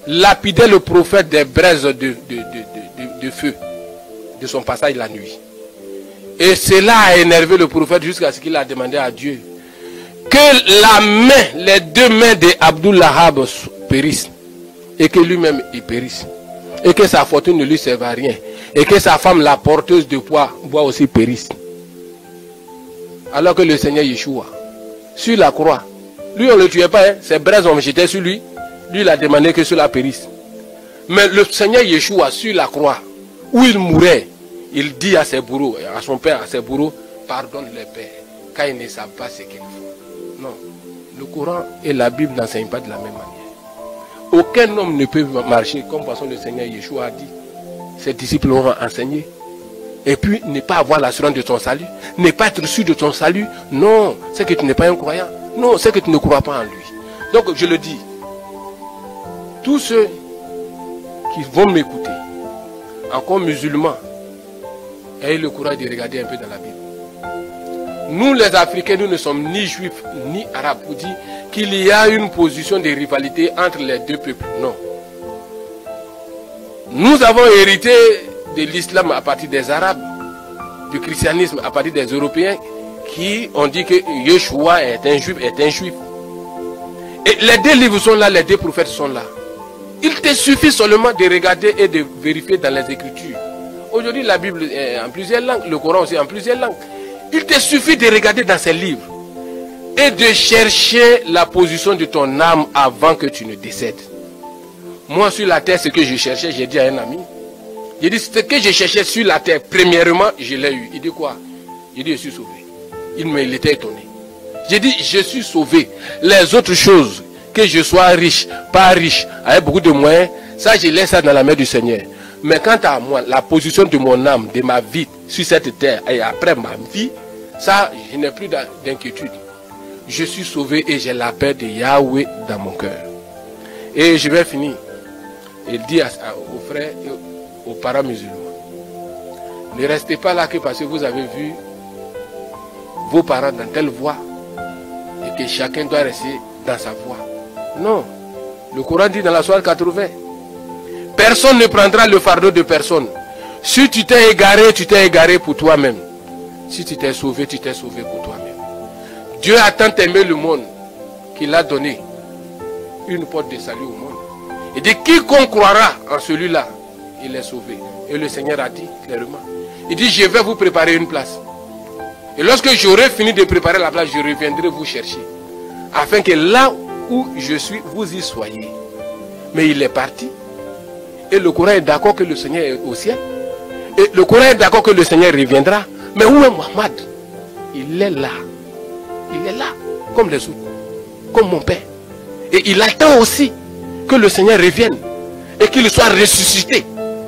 A: lapidaient le prophète des braises de feu de son passage la nuit. Et cela a énervé le prophète jusqu'à ce qu'il a demandé à Dieu que les 2 mains d'Abdou Lahab périssent et que lui-même il périsse et que sa fortune ne lui serve à rien et que sa femme, la porteuse de bois aussi périsse. Alors que le Seigneur Yeshua, sur la croix, lui on ne le tuait pas, hein, ses braises ont jeté sur lui, il a demandé que cela périsse. Mais le Seigneur Yeshua, sur la croix, où il mourait, il dit à ses bourreaux, à son père, à ses bourreaux, pardonne les pères, car ils ne savent pas ce qu'ils font. Non, le Coran et la Bible n'enseignent pas de la même manière. Aucun homme ne peut marcher comme le Seigneur Yeshua a dit. Ses disciples l'ont enseigné. Et puis, ne pas avoir l'assurance de ton salut, ne pas être sûr de ton salut. Non, c'est que tu n'es pas un croyant. Non, c'est que tu ne crois pas en lui. Donc, je le dis, tous ceux qui vont m'écouter, encore musulmans, ayez le courage de regarder un peu dans la Bible. Nous les Africains, nous ne sommes ni juifs ni arabes pour dire qu'il y a une position de rivalité entre les 2 peuples. Non. Nous avons hérité de l'islam à partir des arabes, du christianisme à partir des européens qui ont dit que Yeshua est un juif, Et les 2 livres sont là, les 2 prophètes sont là. Il te suffit seulement de regarder et de vérifier dans les Écritures. Aujourd'hui, la Bible est en plusieurs langues, le Coran aussi en plusieurs langues. Il te suffit de regarder dans ces livres et de chercher la position de ton âme avant que tu ne décèdes. Moi, sur la terre, ce que je cherchais, j'ai dit à un ami, j'ai dit, ce que je cherchais sur la terre, premièrement, je l'ai eu. Il dit quoi? Il dit, je suis sauvé. Il était étonné. J'ai dit, je suis sauvé. Les autres choses, que je sois riche, pas riche, avec beaucoup de moyens, ça, je laisse ça dans la main du Seigneur. Mais quant à moi, la position de mon âme, de ma vie sur cette terre et après ma vie, ça, je n'ai plus d'inquiétude. Je suis sauvé et j'ai la paix de Yahweh dans mon cœur. Et je vais finir. Il dit aux frères et aux parents musulmans, ne restez pas là que parce que vous avez vu vos parents dans telle voie et que chacun doit rester dans sa voie. Non. Le Coran dit dans la sourate 80, personne ne prendra le fardeau de personne. Si tu t'es égaré pour toi-même. Si tu t'es sauvé pour toi-même. Dieu a tant aimé le monde qu'il a donné une porte de salut au monde. Et de quiconque croira en celui-là, il est sauvé. Et le Seigneur a dit clairement, il dit, je vais vous préparer une place. Et lorsque j'aurai fini de préparer la place, je reviendrai vous chercher. Afin que là où je suis, vous y soyez. Mais il est parti. Et le Coran est d'accord que le Seigneur est au ciel. Et le Coran est d'accord que le Seigneur reviendra. Mais où est Mohammed? Il est là. Il est là, comme les autres, comme mon père. Et il attend aussi que le Seigneur revienne et qu'il soit ressuscité.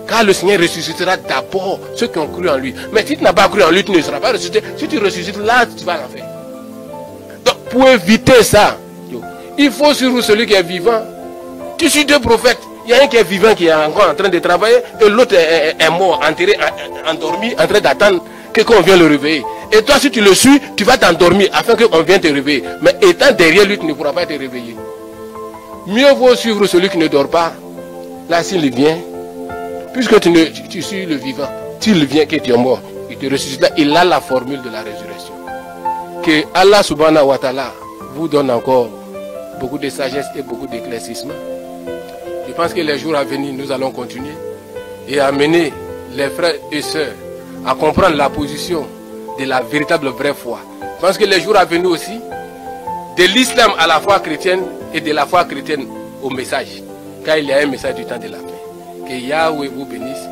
A: Car le Seigneur ressuscitera d'abord ceux qui ont cru en lui. Mais si tu n'as pas cru en lui, tu ne seras pas ressuscité. Si tu ressuscites, là, tu vas l'enfer. Donc, pour éviter ça, il faut sur celui qui est vivant. Tu suis 2 prophètes. Il y a un qui est vivant, qui est encore en train de travailler, et l'autre est mort, enterré, endormi, en train d'attendre qu'on vienne le réveiller. Et toi, si tu le suis, tu vas t'endormir afin qu'on vienne te réveiller. Mais étant derrière lui, tu ne pourras pas te réveiller. Mieux vaut suivre celui qui ne dort pas. Là, s'il vient, puisque tu suis le vivant, s'il vient que tu es mort, il te ressuscite là, il a la formule de la résurrection. Que Allah subhanahu wa ta'ala vous donne encore beaucoup de sagesse et beaucoup d'éclaircissement. Je pense que les jours à venir, nous allons continuer et amener les frères et sœurs à comprendre la position de la véritable vraie foi. Je pense que les jours à venir aussi, de l'islam à la foi chrétienne et de la foi chrétienne au message. Car il y a un message du temps de la paix. Que Yahweh vous bénisse.